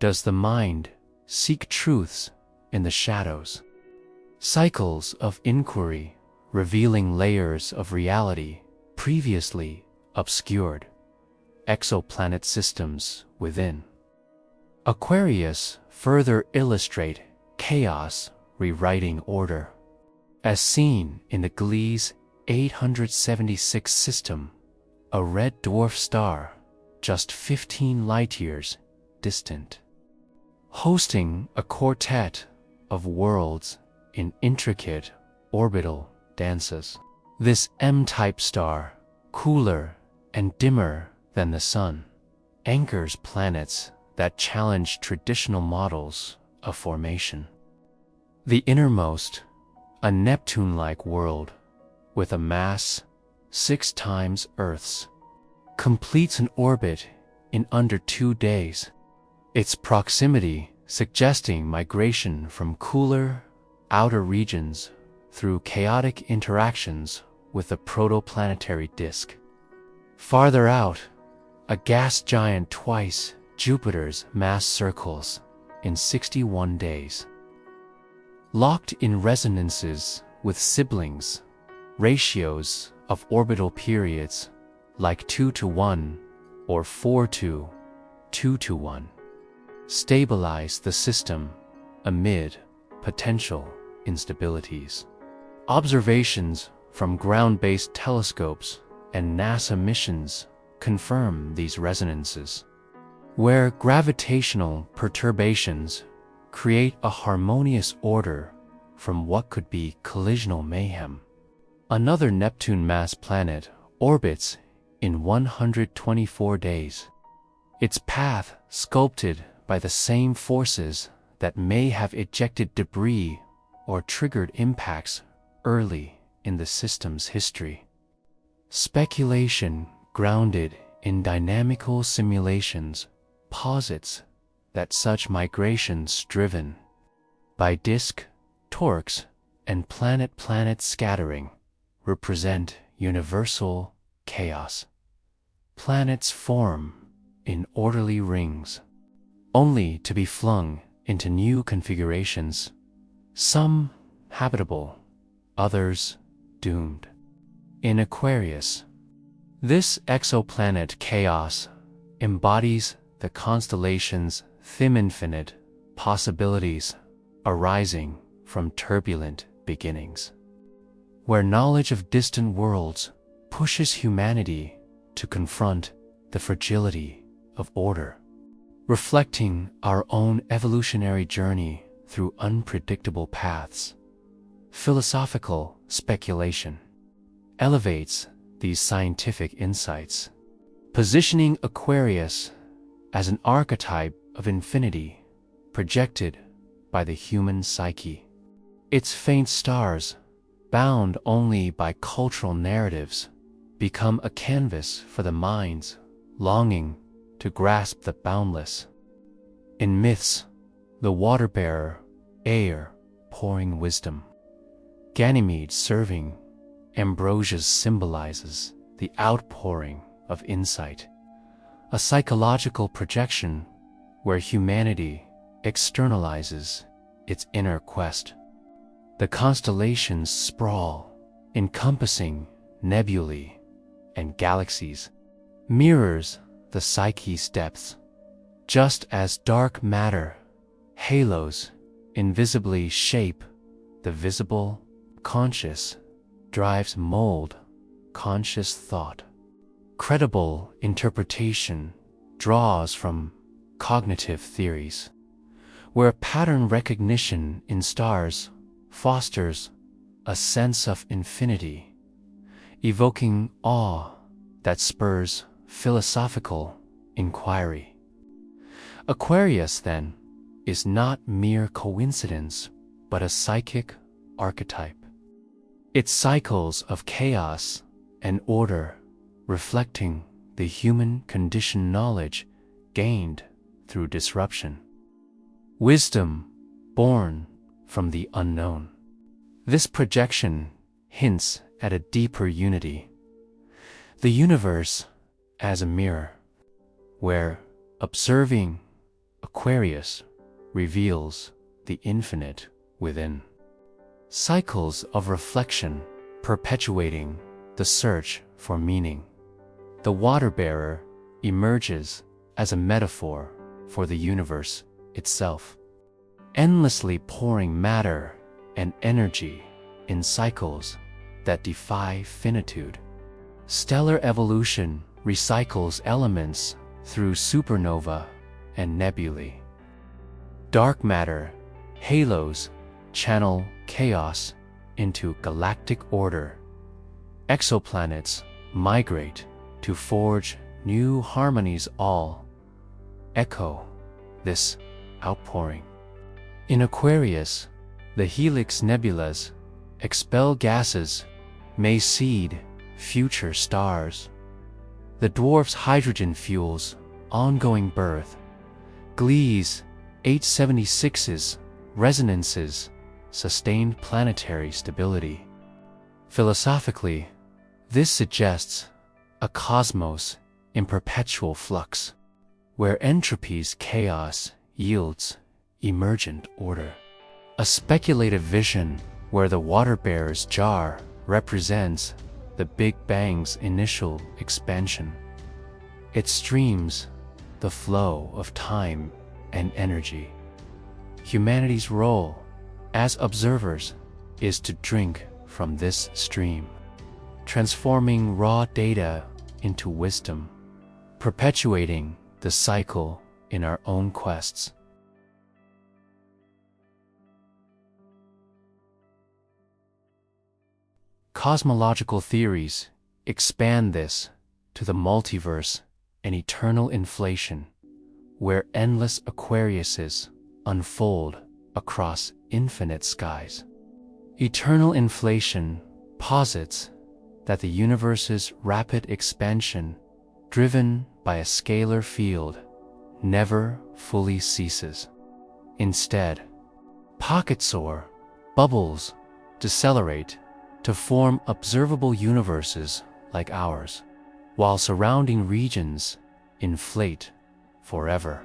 does the mind seek truths in the shadows, cycles of inquiry revealing layers of reality previously obscured, exoplanet systems within. Aquarius further illustrate chaos rewriting order, as seen in the Gliese 876 system, a red dwarf star just 15 light-years distant, hosting a quartet of worlds in intricate orbital dances. This M-type star, cooler and dimmer than the Sun, anchors planets that challenge traditional models of formation. The innermost, a Neptune-like world with a mass 6 times Earth's, completes an orbit in under 2 days, its proximity suggesting migration from cooler, outer regions through chaotic interactions with the protoplanetary disk. Farther out, a gas giant twice Jupiter's mass circles in 61 days. Locked in resonances with siblings, ratios of orbital periods like 2:1 or 4:2:2:1 stabilize the system amid potential instabilities. Observations from ground-based telescopes and NASA missions confirm these resonances, where gravitational perturbations create a harmonious order from what could be collisional mayhem. Another Neptune-mass planet orbits in 124 days, its path sculpted by the same forces that may have ejected debris or triggered impacts early in the system's history. Speculation grounded in dynamical simulations posits that such migrations driven by disk, torques, and planet-planet scattering represent universal chaos. Planets form in orderly rings, only to be flung into new configurations, some habitable, others doomed. In Aquarius, this exoplanet chaos embodies the constellation's infinite possibilities arising from turbulent beginnings, where knowledge of distant worlds pushes humanity to confront the fragility of order, reflecting our own evolutionary journey through unpredictable paths. Philosophical speculation. elevates these scientific insights, positioning Aquarius as an archetype of infinity projected by the human psyche. Its faint stars, bound only by cultural narratives, become a canvas for the mind's longing to grasp the boundless. In myths, the water-bearer, air, pouring wisdom. Ganymede serving ambrosia symbolizes the outpouring of insight, a psychological projection where humanity externalizes its inner quest. The constellations sprawl, encompassing nebulae and galaxies, mirrors the psyche's depths, just as dark matter halos invisibly shape the visible. Conscious drives mold conscious thought. Credible interpretation draws from cognitive theories, where pattern recognition in stars fosters a sense of infinity, evoking awe that spurs philosophical inquiry. Aquarius, then, is not mere coincidence, but a psychic archetype. Its cycles of chaos and order reflecting the human condition, knowledge gained through disruption. Wisdom born from the unknown. This projection hints at a deeper unity. The universe as a mirror, where observing Aquarius reveals the infinite within. Cycles of reflection perpetuating the search for meaning. The water-bearer emerges as a metaphor for the universe itself, endlessly pouring matter and energy in cycles that defy finitude. Stellar evolution recycles elements through supernova and nebulae. Dark matter halos channel chaos into galactic order. Exoplanets migrate to forge new harmonies, all echo this outpouring. In Aquarius, the helix nebulas expel gases may seed future stars. The dwarf's hydrogen fuels ongoing birth. Gliese 876's resonances sustained planetary stability. Philosophically, this suggests a cosmos in perpetual flux, where entropy's chaos yields emergent order. A speculative vision where the water-bearer's jar represents the Big Bang's initial expansion. It streams the flow of time and energy. Humanity's role as observers is to drink from this stream, transforming raw data into wisdom, perpetuating the cycle in our own quests. Cosmological theories expand this to the multiverse and eternal inflation, where endless Aquariuses unfold across infinite skies. Eternal inflation posits that the universe's rapid expansion, driven by a scalar field, never fully ceases. Instead, pockets or bubbles decelerate to form observable universes like ours, while surrounding regions inflate forever.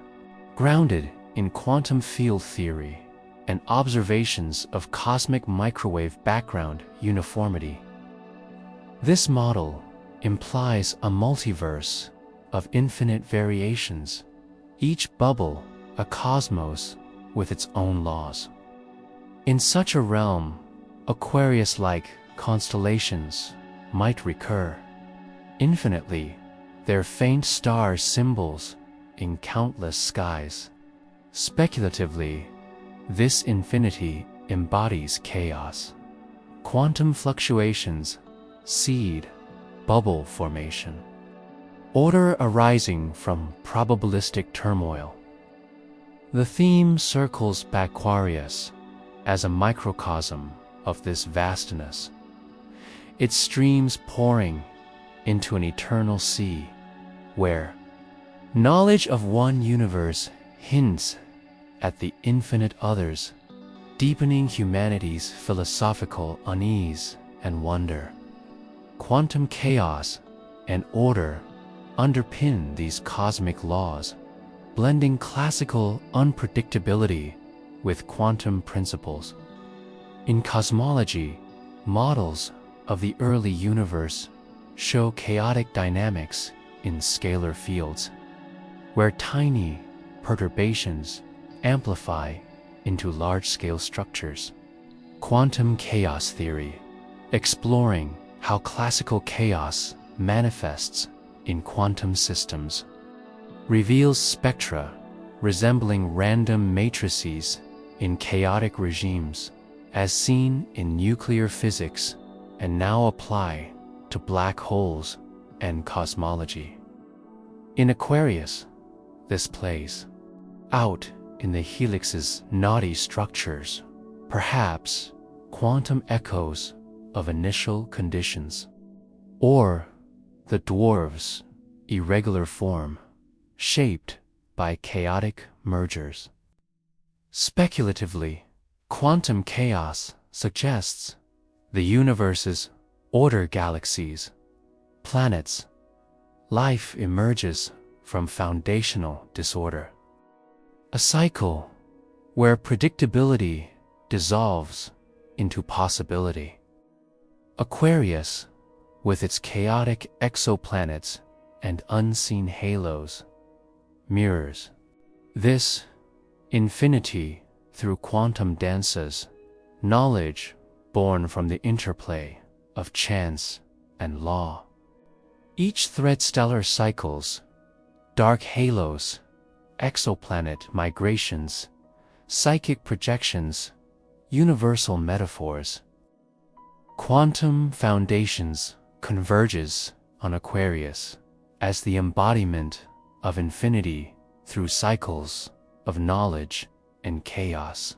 Grounded in quantum field theory and observations of cosmic microwave background uniformity, this model implies a multiverse of infinite variations, each bubble a cosmos with its own laws. In such a realm, Aquarius-like constellations might recur infinitely, their faint star symbols in countless skies. Speculatively, this infinity embodies chaos. Quantum fluctuations seed, bubble formation. Order arising from probabilistic turmoil. The theme circles back Aquarius as a microcosm of this vastness, its streams pouring into an eternal sea, where knowledge of one universe hints at the infinite others, deepening humanity's philosophical unease and wonder. Quantum chaos and order underpin these cosmic laws, blending classical unpredictability with quantum principles. In cosmology, models of the early universe show chaotic dynamics in scalar fields, where tiny perturbations amplify into large-scale structures. Quantum chaos theory, exploring how classical chaos manifests in quantum systems, reveals spectra resembling random matrices in chaotic regimes, as seen in nuclear physics and now apply to black holes and cosmology. In Aquarius, this plays out in the helix's knotty structures, perhaps quantum echoes of initial conditions, or the dwarf's irregular form, shaped by chaotic mergers. Speculatively, quantum chaos suggests the universe's order galaxies, planets, life emerges from foundational disorder. A cycle where predictability dissolves into possibility. Aquarius, with its chaotic exoplanets and unseen halos, mirrors this infinity through quantum dances, knowledge born from the interplay of chance and law. Each thread stellar cycles, dark halos, exoplanet migrations, psychic projections, universal metaphors. Quantum foundations converges on Aquarius as the embodiment of infinity through cycles of knowledge and chaos.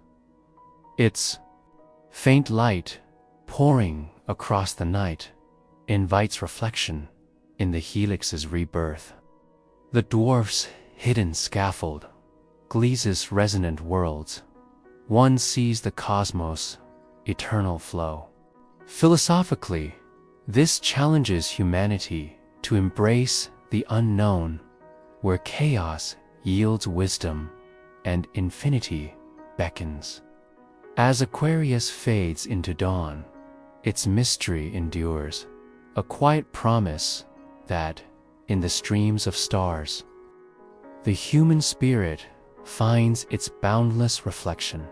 Its faint light pouring across the night invites reflection in the helix's rebirth. The dwarf's hidden scaffold, Glies's resonant worlds. One sees the cosmos' eternal flow. Philosophically, this challenges humanity to embrace the unknown, where chaos yields wisdom and infinity beckons. As Aquarius fades into dawn, its mystery endures, a quiet promise that, in the streams of stars, the human spirit finds its boundless reflection.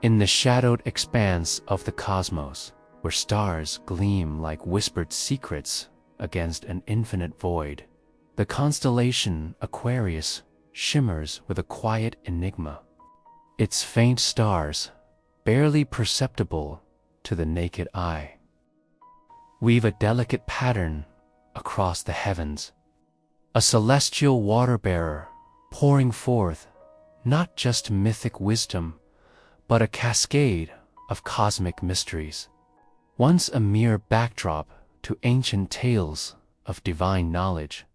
In the shadowed expanse of the cosmos, where stars gleam like whispered secrets against an infinite void, the constellation Aquarius shimmers with a quiet enigma. Its faint stars, barely perceptible to the naked eye, weave a delicate pattern across the heavens, a celestial water-bearer pouring forth not just mythic wisdom, but a cascade of cosmic mysteries. Once a mere backdrop to ancient tales of divine knowledge,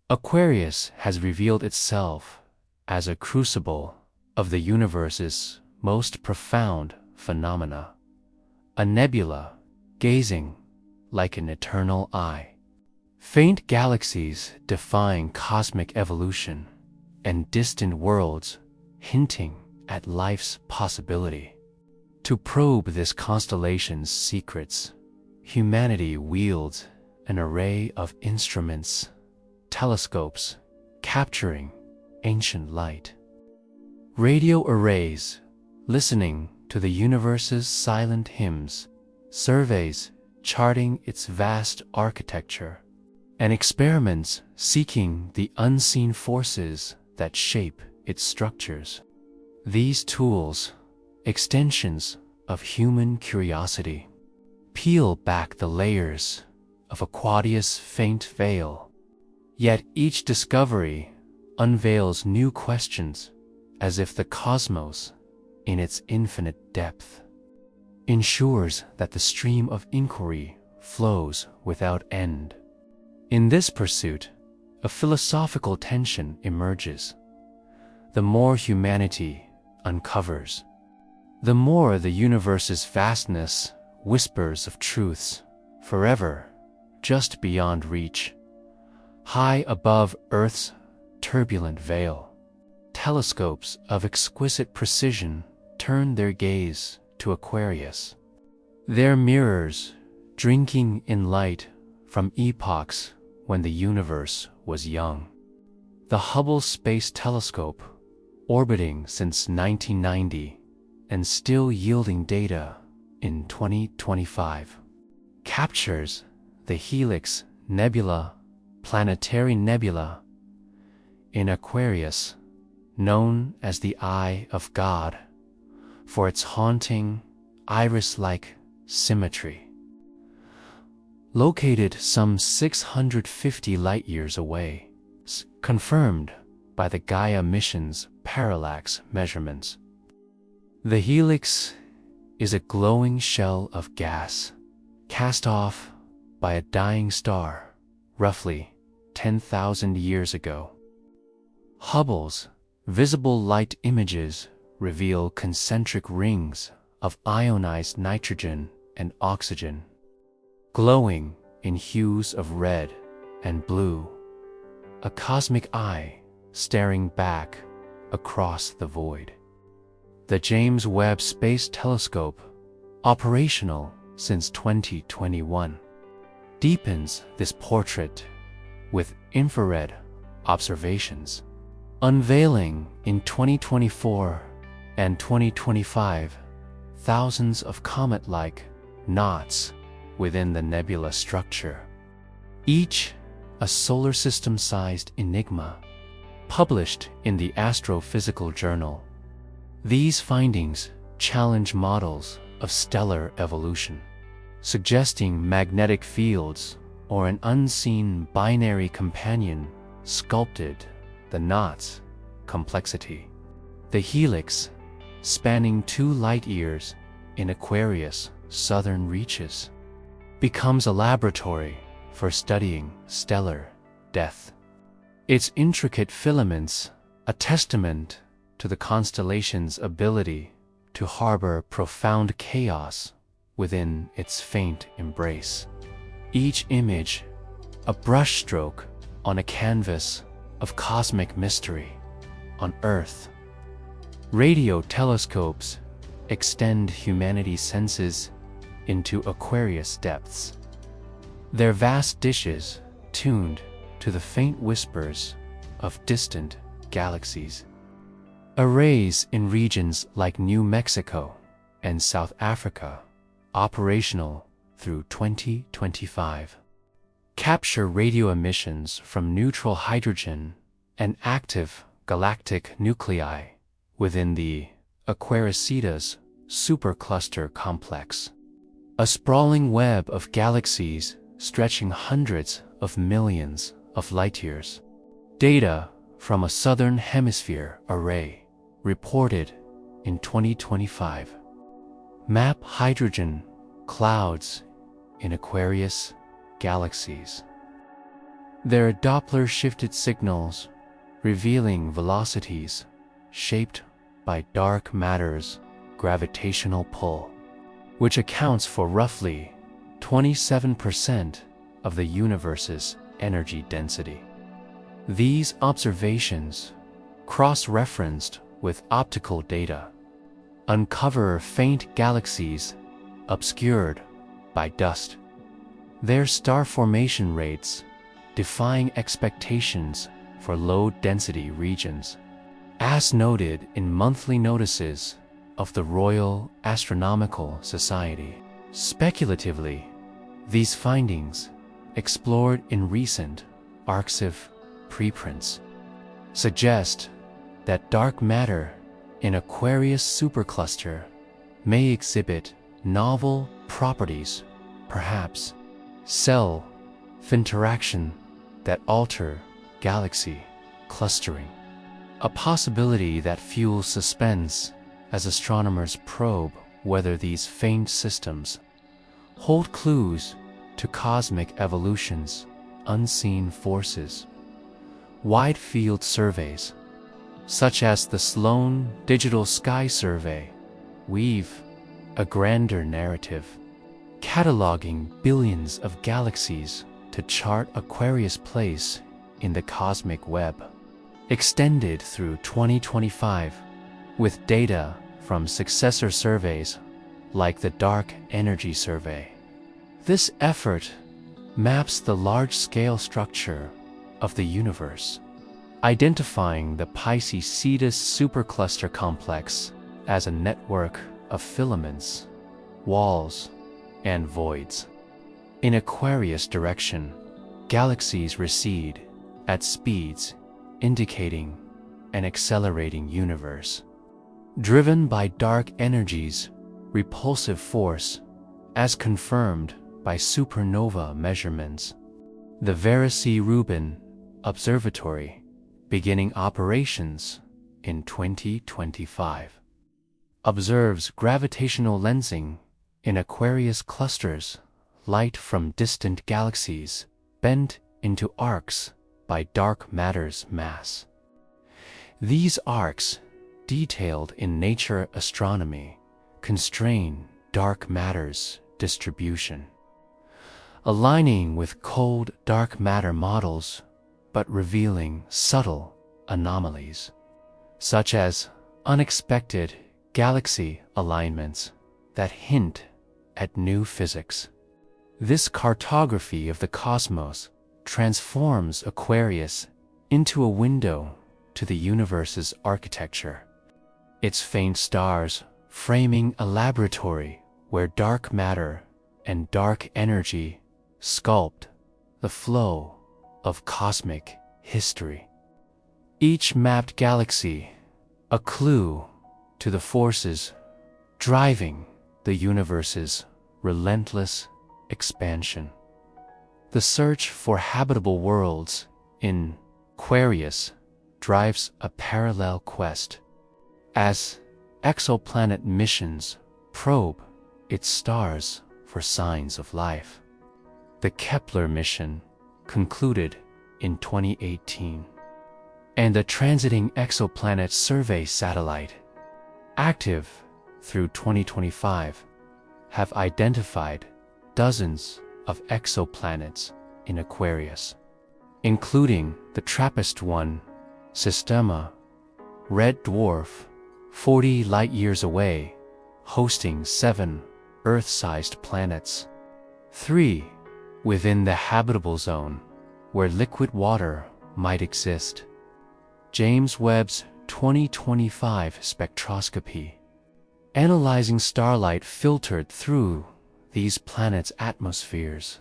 Aquarius has revealed itself as a crucible of the universe's most profound phenomena, a nebula gazing like an eternal eye. Faint galaxies defying cosmic evolution, and distant worlds hinting at life's possibility. To probe this constellation's secrets, humanity wields an array of instruments, telescopes capturing ancient light, radio arrays listening to the universe's silent hymns, surveys charting its vast architecture, and experiments seeking the unseen forces that shape its structures. These tools, extensions of human curiosity. Peel back the layers of Aquarius' faint veil. Yet each discovery unveils new questions, as if the cosmos, in its infinite depth, ensures that the stream of inquiry flows without end. In this pursuit, a philosophical tension emerges. The more humanity uncovers, the more the universe's vastness whispers of truths forever just beyond reach. High above Earth's turbulent veil, telescopes of exquisite precision turn their gaze to Aquarius. Their mirrors drinking in light from epochs when the universe was young. The Hubble Space Telescope, orbiting since 1990 and still yielding data in 2025, captures the Helix Nebula, planetary nebula in Aquarius, known as the Eye of God for its haunting, iris-like symmetry. Located some 650 light-years away, confirmed by the Gaia mission's parallax measurements. The helix is a glowing shell of gas, cast off by a dying star, roughly 10,000 years ago. Hubble's visible light images reveal concentric rings of ionized nitrogen and oxygen, glowing in hues of red and blue, a cosmic eye staring back across the void. The James Webb Space Telescope, operational since 2021, deepens this portrait with infrared observations, unveiling in 2024 and 2025 thousands of comet-like knots within the nebula structure, each a solar system-sized enigma, published in the Astrophysical Journal. These findings challenge models of stellar evolution, suggesting magnetic fields or an unseen binary companion sculpted the knot's complexity. The helix, spanning 2 light-years in Aquarius' southern reaches, becomes a laboratory for studying stellar death. Its intricate filaments, a testament to the constellation's ability to harbor profound chaos within its faint embrace. Each image, a brushstroke on a canvas of cosmic mystery. On Earth, radio telescopes extend humanity's senses into Aquarius depths, their vast dishes tuned to the faint whispers of distant galaxies. Arrays in regions like New Mexico and South Africa, operational through 2025, capture radio emissions from neutral hydrogen and active galactic nuclei within the Aquarius supercluster complex, a sprawling web of galaxies stretching hundreds of millions of light-years. Data from a Southern Hemisphere array, reported in 2025, map hydrogen clouds in Aquarius galaxies. Their Doppler-shifted signals revealing velocities shaped by dark matter's gravitational pull, which accounts for roughly 27% of the universe's energy density. These observations, cross-referenced with optical data, uncover faint galaxies obscured by dust, their star formation rates defying expectations for low-density regions. As noted in monthly notices of the Royal Astronomical Society. Speculatively, these findings, explored in recent ArXiv preprints, suggest that dark matter in Aquarius supercluster may exhibit novel properties, perhaps cell interaction that alter galaxy clustering, a possibility that fuels suspense as astronomers probe whether these faint systems hold clues to cosmic evolution's unseen forces. Wide-field surveys, such as the Sloan Digital Sky Survey, weave a grander narrative, cataloging billions of galaxies to chart Aquarius' place in the cosmic web, extended through 2025, with data from successor surveys like the Dark Energy Survey. This effort maps the large-scale structure of the universe, identifying the Pisces-Cetus supercluster complex as a network of filaments, walls, and voids. In Aquarius direction, galaxies recede at speeds indicating an accelerating universe, driven by dark energy's repulsive force, as confirmed by supernova measurements. The Varici-Rubin Observatory, beginning operations in 2025, observes gravitational lensing in Aquarius clusters, light from distant galaxies bent into arcs by dark matter's mass. These arcs, detailed in Nature Astronomy, constrain dark matter's distribution, aligning with cold dark matter models but revealing subtle anomalies, such as unexpected galaxy alignments that hint at new physics. This cartography of the cosmos transforms Aquarius into a window to the universe's architecture, its faint stars framing a laboratory where dark matter and dark energy sculpt the flow of cosmic history. Each mapped galaxy, a clue to the forces driving the universe's relentless expansion. The search for habitable worlds in Aquarius drives a parallel quest, as exoplanet missions probe its stars for signs of life. The Kepler mission concluded in 2018, and the Transiting Exoplanet Survey satellite, active through 2025, have identified dozens of exoplanets in Aquarius, including the TRAPPIST-1 Systema, red dwarf 40 light-years away, hosting 7 Earth-sized planets, 3 within the habitable zone where liquid water might exist. James Webb's 2025 spectroscopy, analyzing starlight filtered through these planets' atmospheres,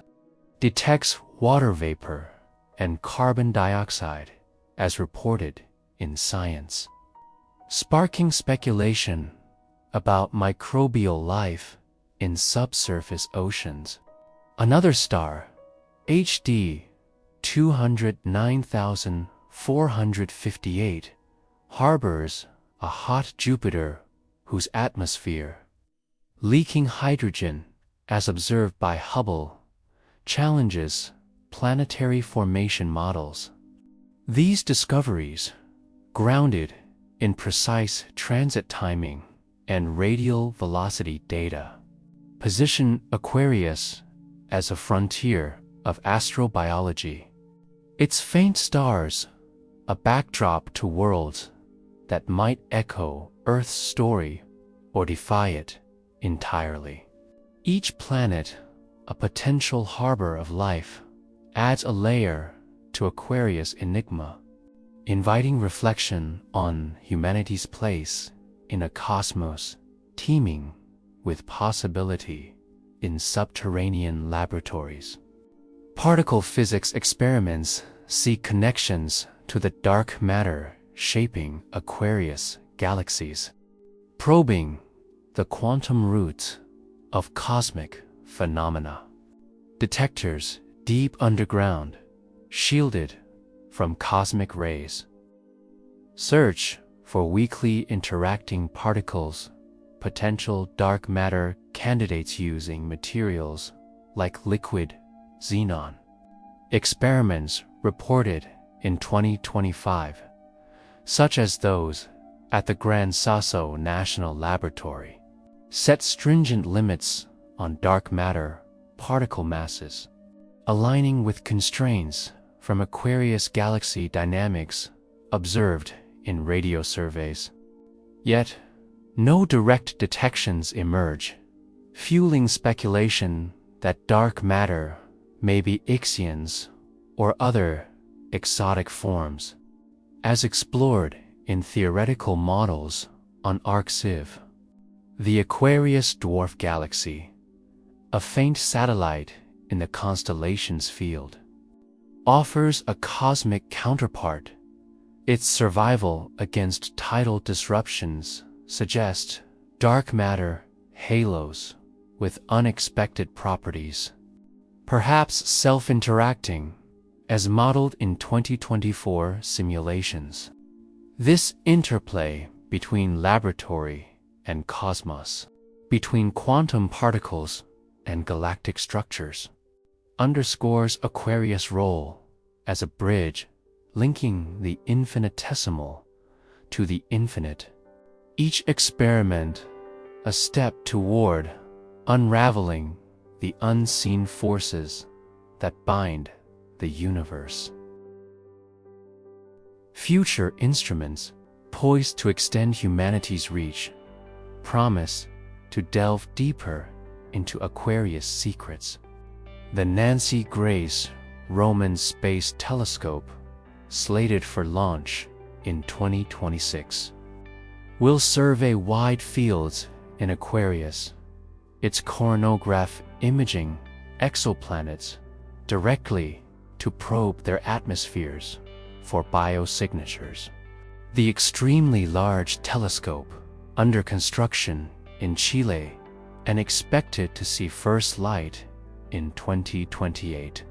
detects water vapor and carbon dioxide as reported in Science, sparking speculation about microbial life in subsurface oceans. Another star, HD 209,458, harbors a hot Jupiter whose atmosphere, leaking hydrogen as observed by Hubble, challenges planetary formation models. These discoveries, grounded in precise transit timing and radial velocity data, position Aquarius as a frontier of astrobiology. Its faint stars, a backdrop to worlds that might echo Earth's story or defy it entirely. Each planet, a potential harbor of life, adds a layer to Aquarius' enigma, inviting reflection on humanity's place in a cosmos teeming with possibility in subterranean laboratories. Particle physics experiments seek connections to the dark matter shaping Aquarius galaxies, probing the quantum roots of cosmic phenomena. Detectors deep underground, shielded from cosmic rays. Search for weakly interacting particles, potential dark matter candidates using materials like liquid xenon. Experiments reported in 2025, such as those at the Gran Sasso National Laboratory, set stringent limits on dark matter particle masses, aligning with constraints from Aquarius galaxy dynamics observed in radio surveys. Yet, no direct detections emerge, fueling speculation that dark matter may be Ixions or other exotic forms, as explored in theoretical models on ArcSiv. The Aquarius dwarf galaxy, a faint satellite in the Constellations field, offers a cosmic counterpart. Its survival against tidal disruptions suggests dark matter halos with unexpected properties, perhaps self-interacting, as modeled in 2024 simulations. This interplay between laboratory and cosmos, between quantum particles and galactic structures, underscores Aquarius' role as a bridge linking the infinitesimal to the infinite. Each experiment a step toward unraveling the unseen forces that bind the universe. Future instruments, poised to extend humanity's reach, promise to delve deeper into Aquarius' secrets. The Nancy Grace Roman Space Telescope, slated for launch in 2026, will survey wide fields in Aquarius, its coronagraph imaging exoplanets directly to probe their atmospheres for biosignatures. The extremely large telescope, under construction in Chile and expected to see first light in 2028,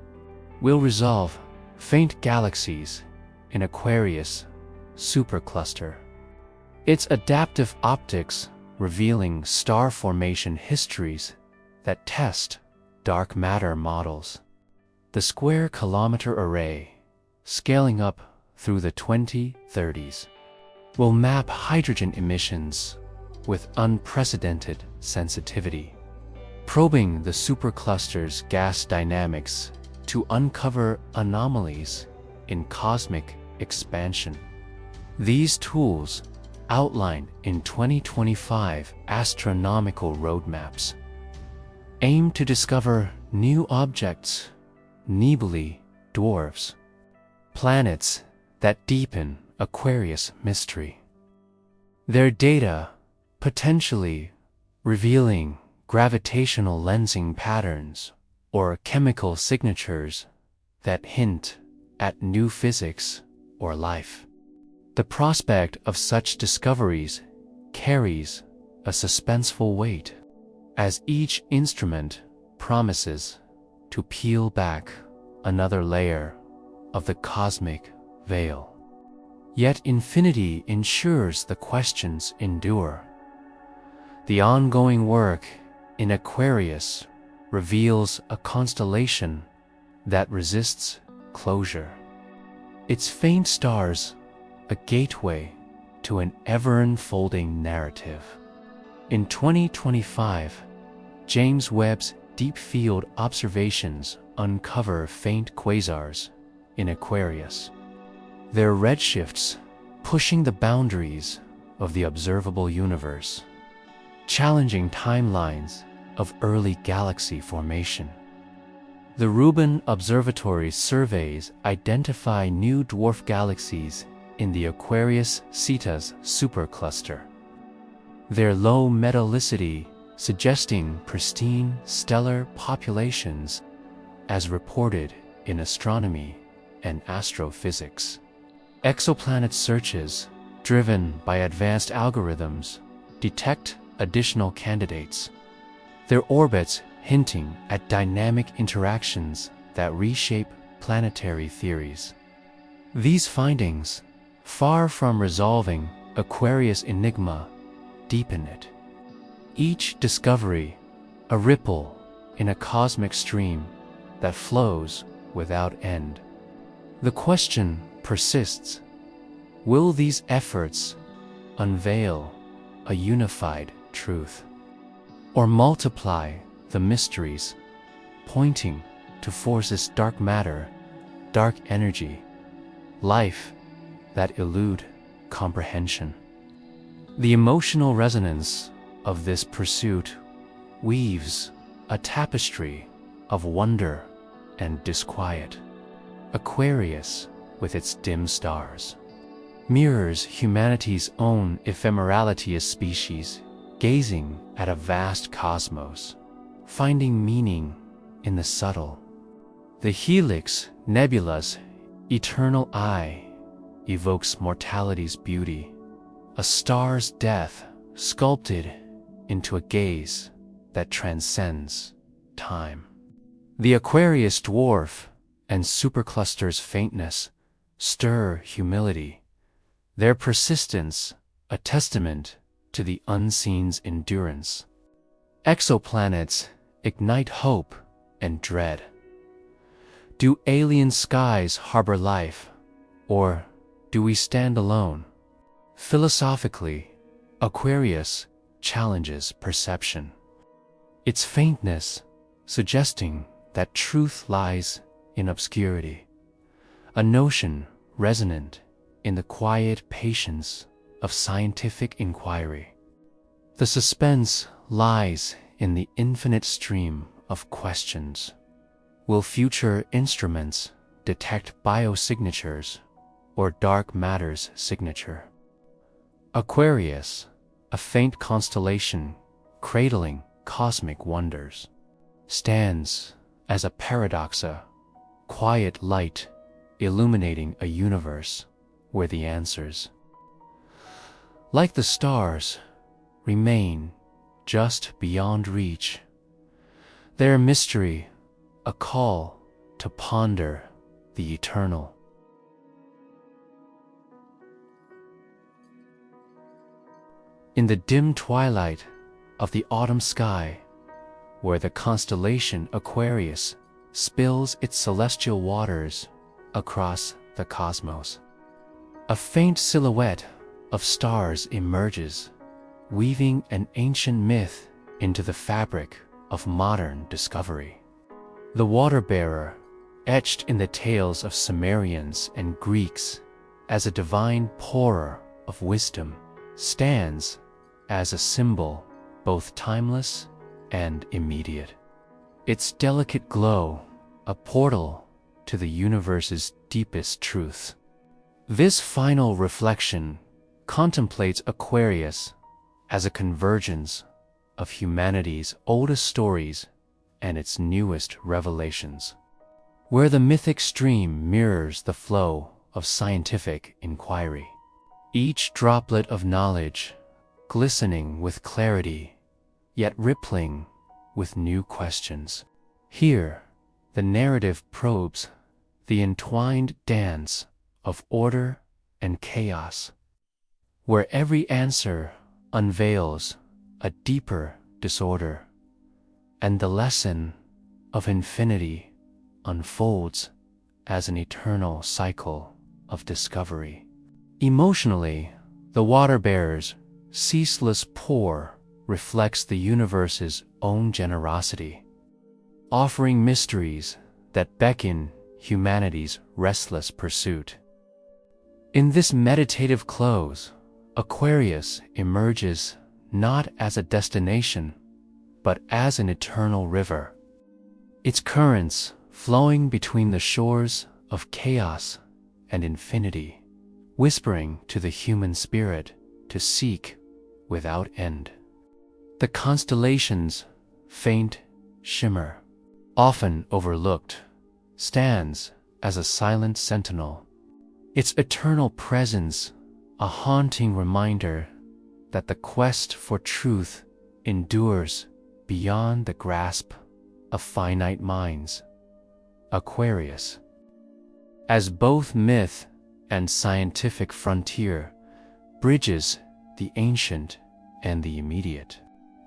will resolve faint galaxies in Aquarius supercluster. Its adaptive optics revealing star formation histories that test dark matter models. The Square Kilometer Array, scaling up through the 2030s, will map hydrogen emissions with unprecedented sensitivity, probing the supercluster's gas dynamics to uncover anomalies in cosmic expansion. These tools, outlined in 2025 astronomical roadmaps, aim to discover new objects, nebulae, dwarfs, planets that deepen Aquarius mystery. Their data potentially revealing gravitational lensing patterns or chemical signatures that hint at new physics or life. The prospect of such discoveries carries a suspenseful weight, as each instrument promises to peel back another layer of the cosmic veil. Yet infinity ensures the questions endure. The ongoing work in Aquarius reveals a constellation that resists closure. Its faint stars, a gateway to an ever-unfolding narrative. In 2025, James Webb's Deep Field observations uncover faint quasars in Aquarius, their redshifts pushing the boundaries of the observable universe, challenging timelines of early galaxy formation. The Rubin Observatory's surveys identify new dwarf galaxies in the Aquarius Cetus supercluster, their low metallicity suggesting pristine stellar populations as reported in Astronomy and Astrophysics. Exoplanet searches, driven by advanced algorithms, detect additional candidates, their orbits hinting at dynamic interactions that reshape planetary theories. These findings, far from resolving Aquarius' enigma, deepen it. Each discovery, a ripple in a cosmic stream that flows without end. The question persists: will these efforts unveil a unified truth, or multiply the mysteries, pointing to forces dark matter, dark energy, life that elude comprehension? The emotional resonance of this pursuit weaves a tapestry of wonder and disquiet. Aquarius, with its dim stars, mirrors humanity's own ephemerality as species, gazing at a vast cosmos, finding meaning in the subtle. The Helix Nebula's eternal eye evokes mortality's beauty, a star's death sculpted into a gaze that transcends time. The Aquarius dwarf and supercluster's faintness stir humility, their persistence a testament to the unseen's endurance. Exoplanets ignite hope and dread. Do alien skies harbor life, or do we stand alone? Philosophically, Aquarius challenges perception, its faintness suggesting that truth lies in obscurity, a notion resonant in the quiet patience of scientific inquiry. The suspense lies in the infinite stream of questions. Will future instruments detect biosignatures or dark matter's signature? Aquarius, a faint constellation cradling cosmic wonders, stands as a paradoxa, quiet light illuminating a universe where the answers, like the stars, remain just beyond reach. Their mystery, a call to ponder the eternal. In the dim twilight of the autumn sky, where the constellation Aquarius spills its celestial waters across the cosmos, a faint silhouette of stars emerges, weaving an ancient myth into the fabric of modern discovery. The water-bearer, etched in the tales of Sumerians and Greeks as a divine pourer of wisdom, stands as a symbol both timeless and immediate. Its delicate glow, a portal to the universe's deepest truths. This final reflection contemplates Aquarius as a convergence of humanity's oldest stories and its newest revelations, where the mythic stream mirrors the flow of scientific inquiry, each droplet of knowledge glistening with clarity, yet rippling with new questions. Here, the narrative probes the entwined dance of order and chaos, where every answer unveils a deeper disorder, and the lesson of infinity unfolds as an eternal cycle of discovery. Emotionally, the water-bearer's ceaseless pour reflects the universe's own generosity, offering mysteries that beckon humanity's restless pursuit. In this meditative close, Aquarius emerges not as a destination, but as an eternal river, its currents flowing between the shores of chaos and infinity, whispering to the human spirit to seek without end. The constellations' faint shimmer, often overlooked, stands as a silent sentinel, its eternal presence a haunting reminder that the quest for truth endures beyond the grasp of finite minds. Aquarius. As both myth and scientific frontier, bridges the ancient and the immediate.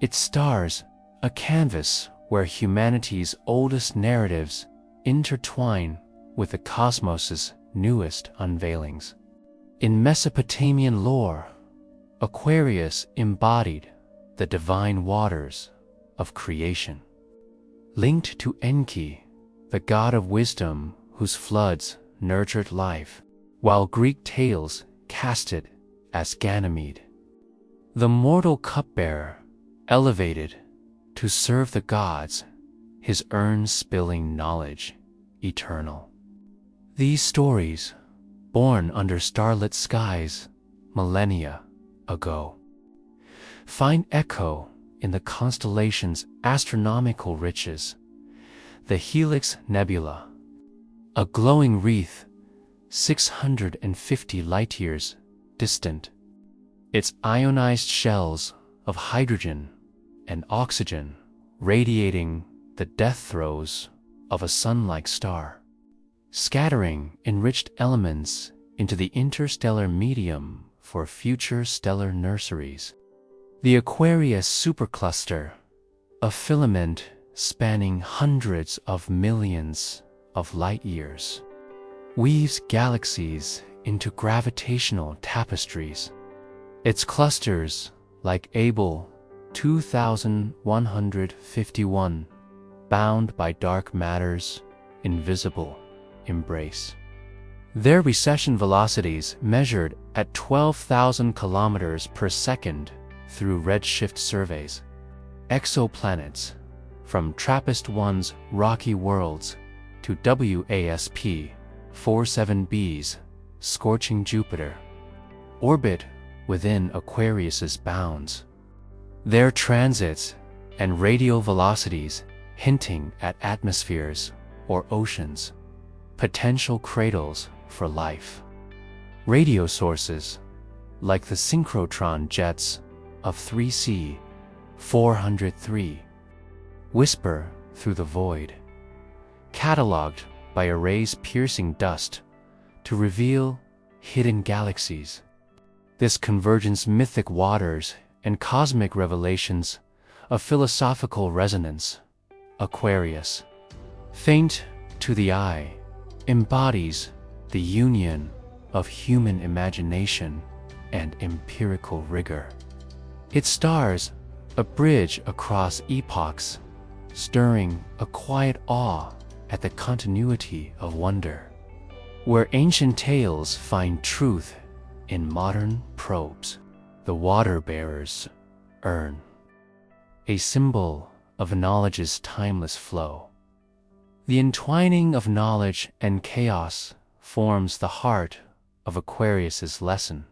It stars a canvas where humanity's oldest narratives intertwine with the cosmos's newest unveilings. In Mesopotamian lore, Aquarius embodied the divine waters of creation. Linked to Enki, the god of wisdom whose floods nurtured life, while Greek tales cast it as Ganymede, the mortal cupbearer, elevated to serve the gods, his urn spilling knowledge eternal. These stories, born under starlit skies millennia ago, find echo in the constellation's astronomical riches. The Helix Nebula, a glowing wreath 650 light-years distant, its ionized shells of hydrogen and oxygen radiating the death throes of a sun-like star, scattering enriched elements into the interstellar medium for future stellar nurseries. The Aquarius supercluster, a filament spanning hundreds of millions of light-years, weaves galaxies into gravitational tapestries. Its clusters, like Abel 2151, bound by dark matter's invisible embrace. Their recession velocities measured at 12,000 kilometers per second through redshift surveys. Exoplanets, from TRAPPIST-1's rocky worlds to WASP 47b's scorching Jupiter, orbit within Aquarius's bounds. Their transits and radial velocities hinting at atmospheres or oceans, potential cradles for life. Radio sources, like the synchrotron jets of 3C 403, whisper through the void, cataloged by arrays piercing dust to reveal hidden galaxies. This convergence mythic waters and cosmic revelations of philosophical resonance. Aquarius, faint to the eye, embodies the union of human imagination and empirical rigor. It stars a bridge across epochs, stirring a quiet awe at the continuity of wonder, where ancient tales find truth in modern probes. The water-bearer's urn, a symbol of knowledge's timeless flow. The entwining of knowledge and chaos forms the heart of Aquarius's lesson.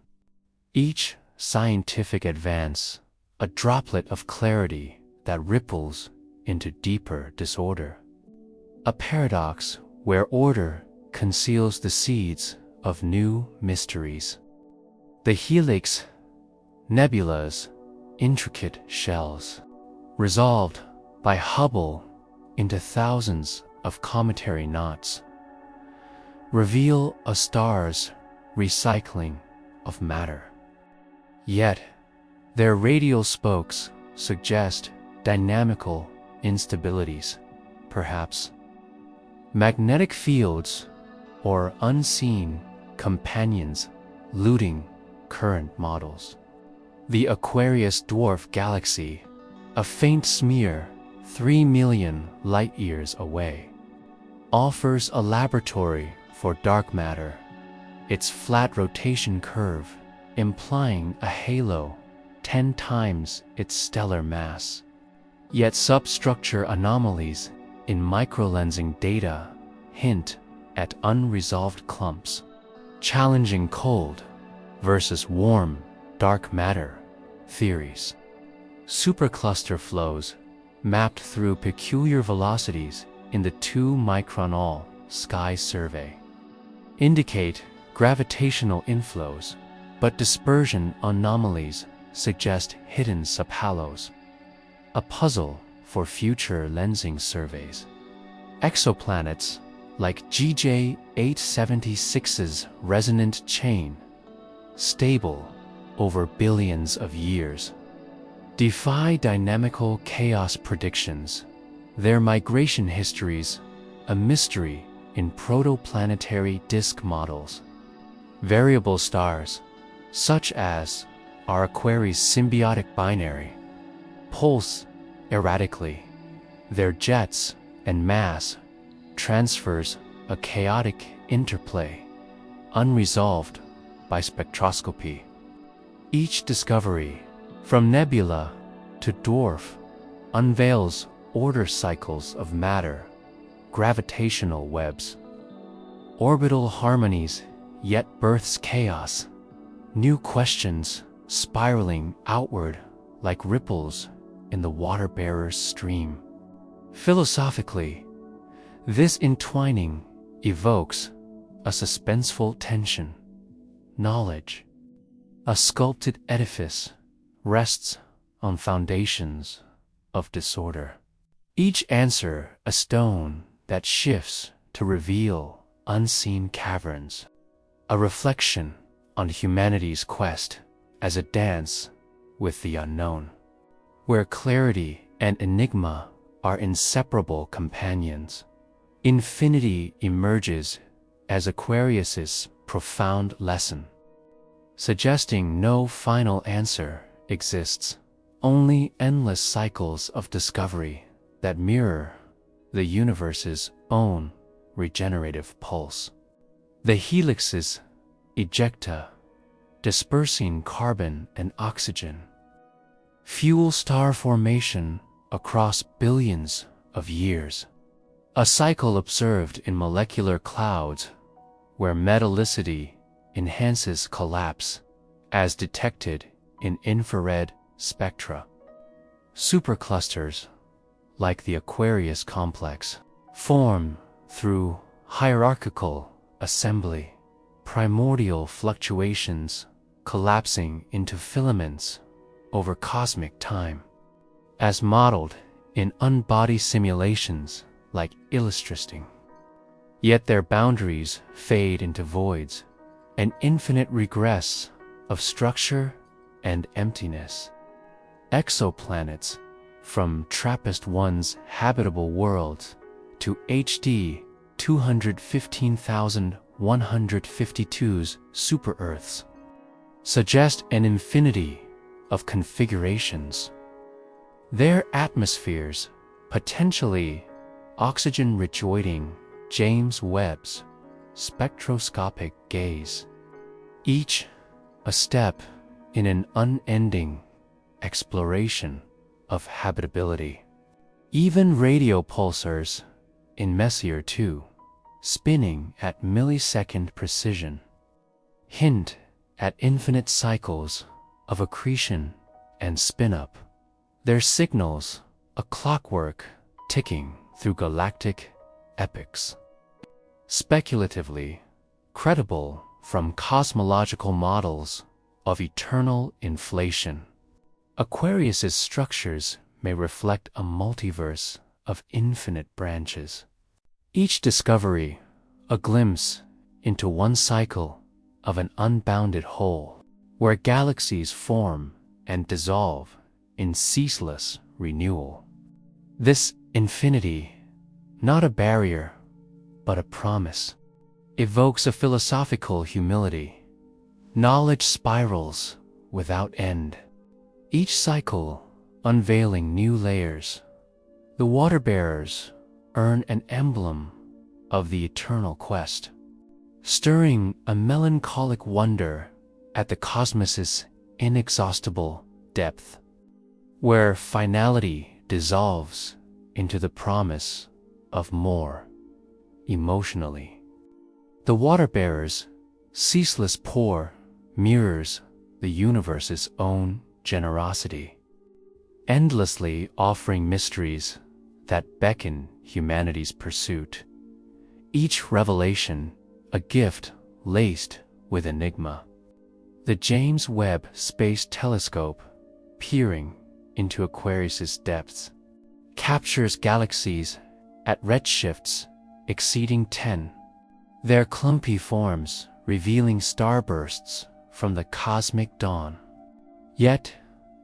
Each scientific advance, a droplet of clarity that ripples into deeper disorder. A paradox where order conceals the seeds of new mysteries. The Helix Nebula's intricate shells, resolved by Hubble into thousands of cometary knots, reveal a star's recycling of matter. Yet, their radial spokes suggest dynamical instabilities, perhaps magnetic fields or unseen companions looting current models. The Aquarius dwarf galaxy, a faint smear 3 million light-years away, offers a laboratory for dark matter, its flat rotation curve implying a halo 10 times its stellar mass. Yet substructure anomalies in microlensing data hint at unresolved clumps, challenging cold versus warm dark matter theories. Supercluster flows, mapped through peculiar velocities in the 2-micron sky survey, indicate gravitational inflows, but dispersion anomalies suggest hidden subhalos. a puzzle for future lensing surveys. Exoplanets, like GJ 876's resonant chain, stable over billions of years, defy dynamical chaos predictions, their migration histories a mystery in protoplanetary disk models. Variable stars, such as our Aquarius symbiotic binary, pulse erratically. Their jets and mass transfers a chaotic interplay, unresolved by spectroscopy. Each discovery, from nebula to dwarf, unveils order cycles of matter, gravitational webs, orbital harmonies, yet births chaos, new questions spiraling outward like ripples in the water-bearer's stream. Philosophically, this entwining evokes a suspenseful tension. Knowledge, a sculpted edifice, rests on foundations of disorder. Each answer a stone that shifts to reveal unseen caverns, a reflection on humanity's quest as a dance with the unknown, where clarity and enigma are inseparable companions. Infinity emerges as Aquarius's profound lesson, suggesting no final answer exists, only endless cycles of discovery that mirror the universe's own regenerative pulse. The helixes ejecta, dispersing carbon and oxygen, fuel star formation across billions of years, a cycle observed in molecular clouds where metallicity enhances collapse as detected in infrared spectra. Superclusters, like the Aquarius complex, form through hierarchical assembly, primordial fluctuations collapsing into filaments over cosmic time, as modeled in unbodied simulations like illustrating. Yet their boundaries fade into voids, an infinite regress of structure and emptiness. Exoplanets, from TRAPPIST-1's habitable worlds to HD 215,152's super-Earths, suggest an infinity of configurations. Their atmospheres, potentially oxygen-rejoining James Webb's spectroscopic gaze, each a step in an unending exploration of habitability. Even radio pulsars in Messier 2, spinning at millisecond precision, hint at infinite cycles of accretion and spin-up, their signals a clockwork ticking through galactic epochs. Speculatively credible from cosmological models of eternal inflation, Aquarius's structures may reflect a multiverse of infinite branches. Each discovery a glimpse into one cycle of an unbounded whole, where galaxies form and dissolve in ceaseless renewal. This infinity, not a barrier, but a promise, evokes a philosophical humility. Knowledge spirals without end, each cycle unveiling new layers. The water-bearers earn an emblem of the eternal quest, stirring a melancholic wonder at the cosmos's inexhaustible depth, where finality dissolves into the promise of more. Emotionally, the water-bearers' ceaseless pour mirrors the universe's own generosity, endlessly offering mysteries that beckon humanity's pursuit. Each revelation a gift laced with enigma. The James Webb Space Telescope, peering into Aquarius's depths, captures galaxies at redshifts exceeding 10. Their clumpy forms revealing starbursts from the cosmic dawn. Yet,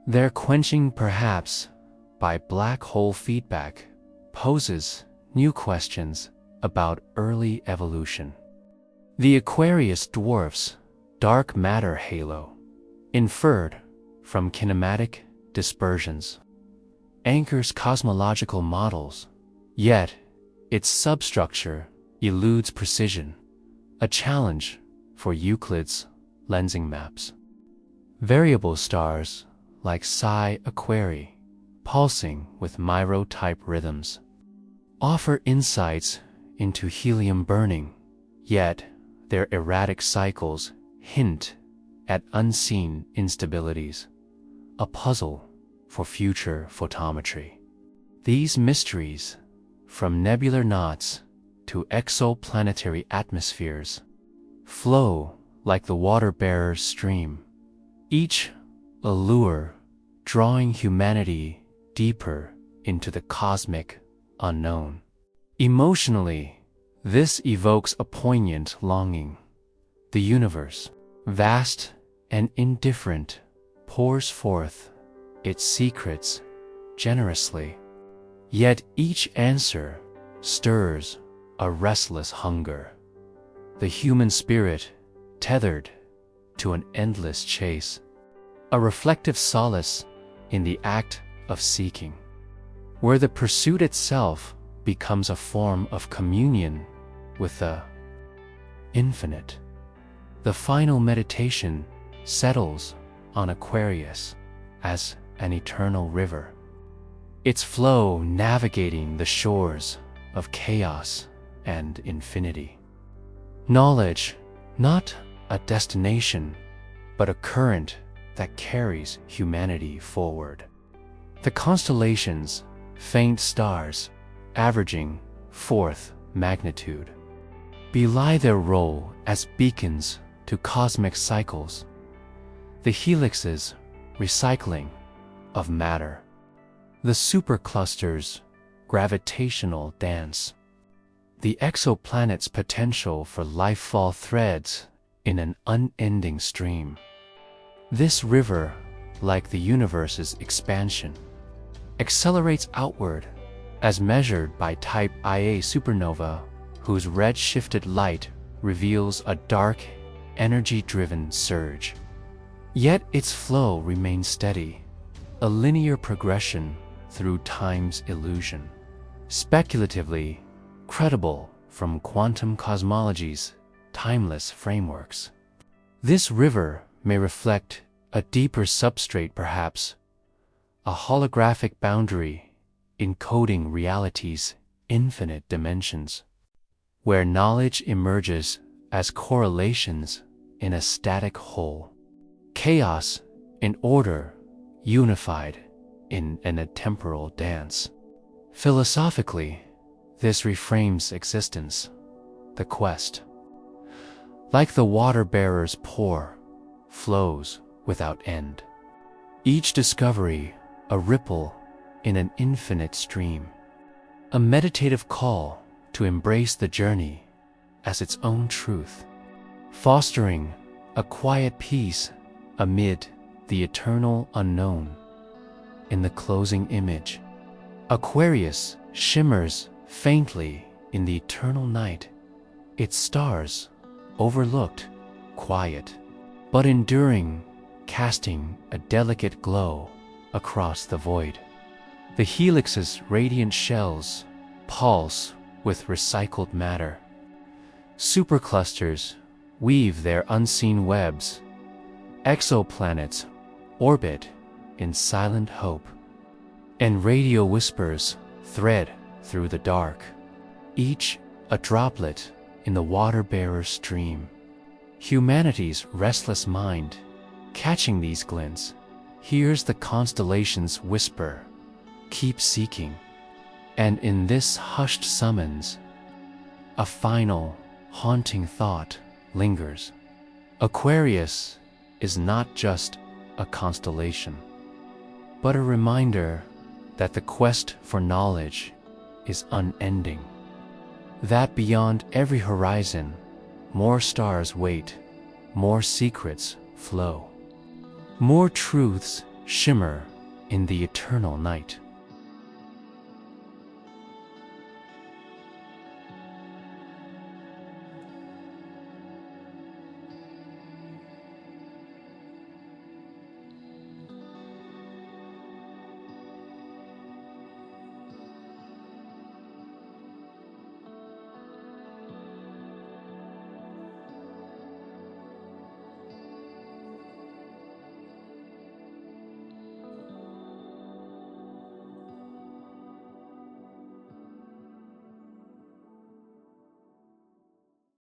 their quenching perhaps by black hole feedback poses new questions about early evolution. The Aquarius dwarfs dark matter halo, inferred from kinematic dispersions, anchors cosmological models, yet its substructure eludes precision, a challenge for Euclid's lensing maps. Variable stars like Psi Aquarii, pulsing with Myro-type rhythms, offer insights into helium burning, yet their erratic cycles hint at unseen instabilities, a puzzle for future photometry. These mysteries, from nebular knots to exoplanetary atmospheres, flow like the water-bearer's stream, each a lure drawing humanity deeper into the cosmic unknown. Emotionally, this evokes a poignant longing. The universe, vast and indifferent, pours forth its secrets generously. Yet each answer stirs a restless hunger. The human spirit tethered to an endless chase, a reflective solace in the act of seeking, where the pursuit itself becomes a form of communion with the infinite. The final meditation settles on Aquarius as an eternal river, its flow navigating the shores of chaos and infinity. Knowledge, not a destination, but a current that carries humanity forward. The constellations, faint stars, averaging 4th magnitude, belie their role as beacons to cosmic cycles, the helixes recycling of matter, the superclusters' gravitational dance, the exoplanet's potential for lifefall threads in an unending stream. This river, like the universe's expansion, accelerates outward as measured by Type Ia supernova, whose red-shifted light reveals a dark, energy-driven surge. Yet its flow remains steady, a linear progression through time's illusion, speculatively credible from quantum cosmology's timeless frameworks. This river may reflect a deeper substrate perhaps, a holographic boundary encoding reality's infinite dimensions, where knowledge emerges as correlations in a static whole, chaos and order unified in an atemporal dance. Philosophically, this reframes existence, the quest. Like the water-bearer's pour, flows without end. Each discovery a ripple in an infinite stream, a meditative call to embrace the journey as its own truth, fostering a quiet peace amid the eternal unknown. In the closing image, Aquarius shimmers faintly in the eternal night, its stars overlooked, quiet, but enduring, casting a delicate glow across the void. The helix's radiant shells pulse with recycled matter. Superclusters weave their unseen webs. Exoplanets orbit in silent hope. And radio whispers thread through the dark, each a droplet in the water-bearer's stream. Humanity's restless mind, catching these glints, hears the constellations whisper, "Keep seeking." And in this hushed summons, a final, haunting thought lingers. Aquarius is not just a constellation, but a reminder that the quest for knowledge is unending. That beyond every horizon, more stars wait, more secrets flow, more truths shimmer in the eternal night.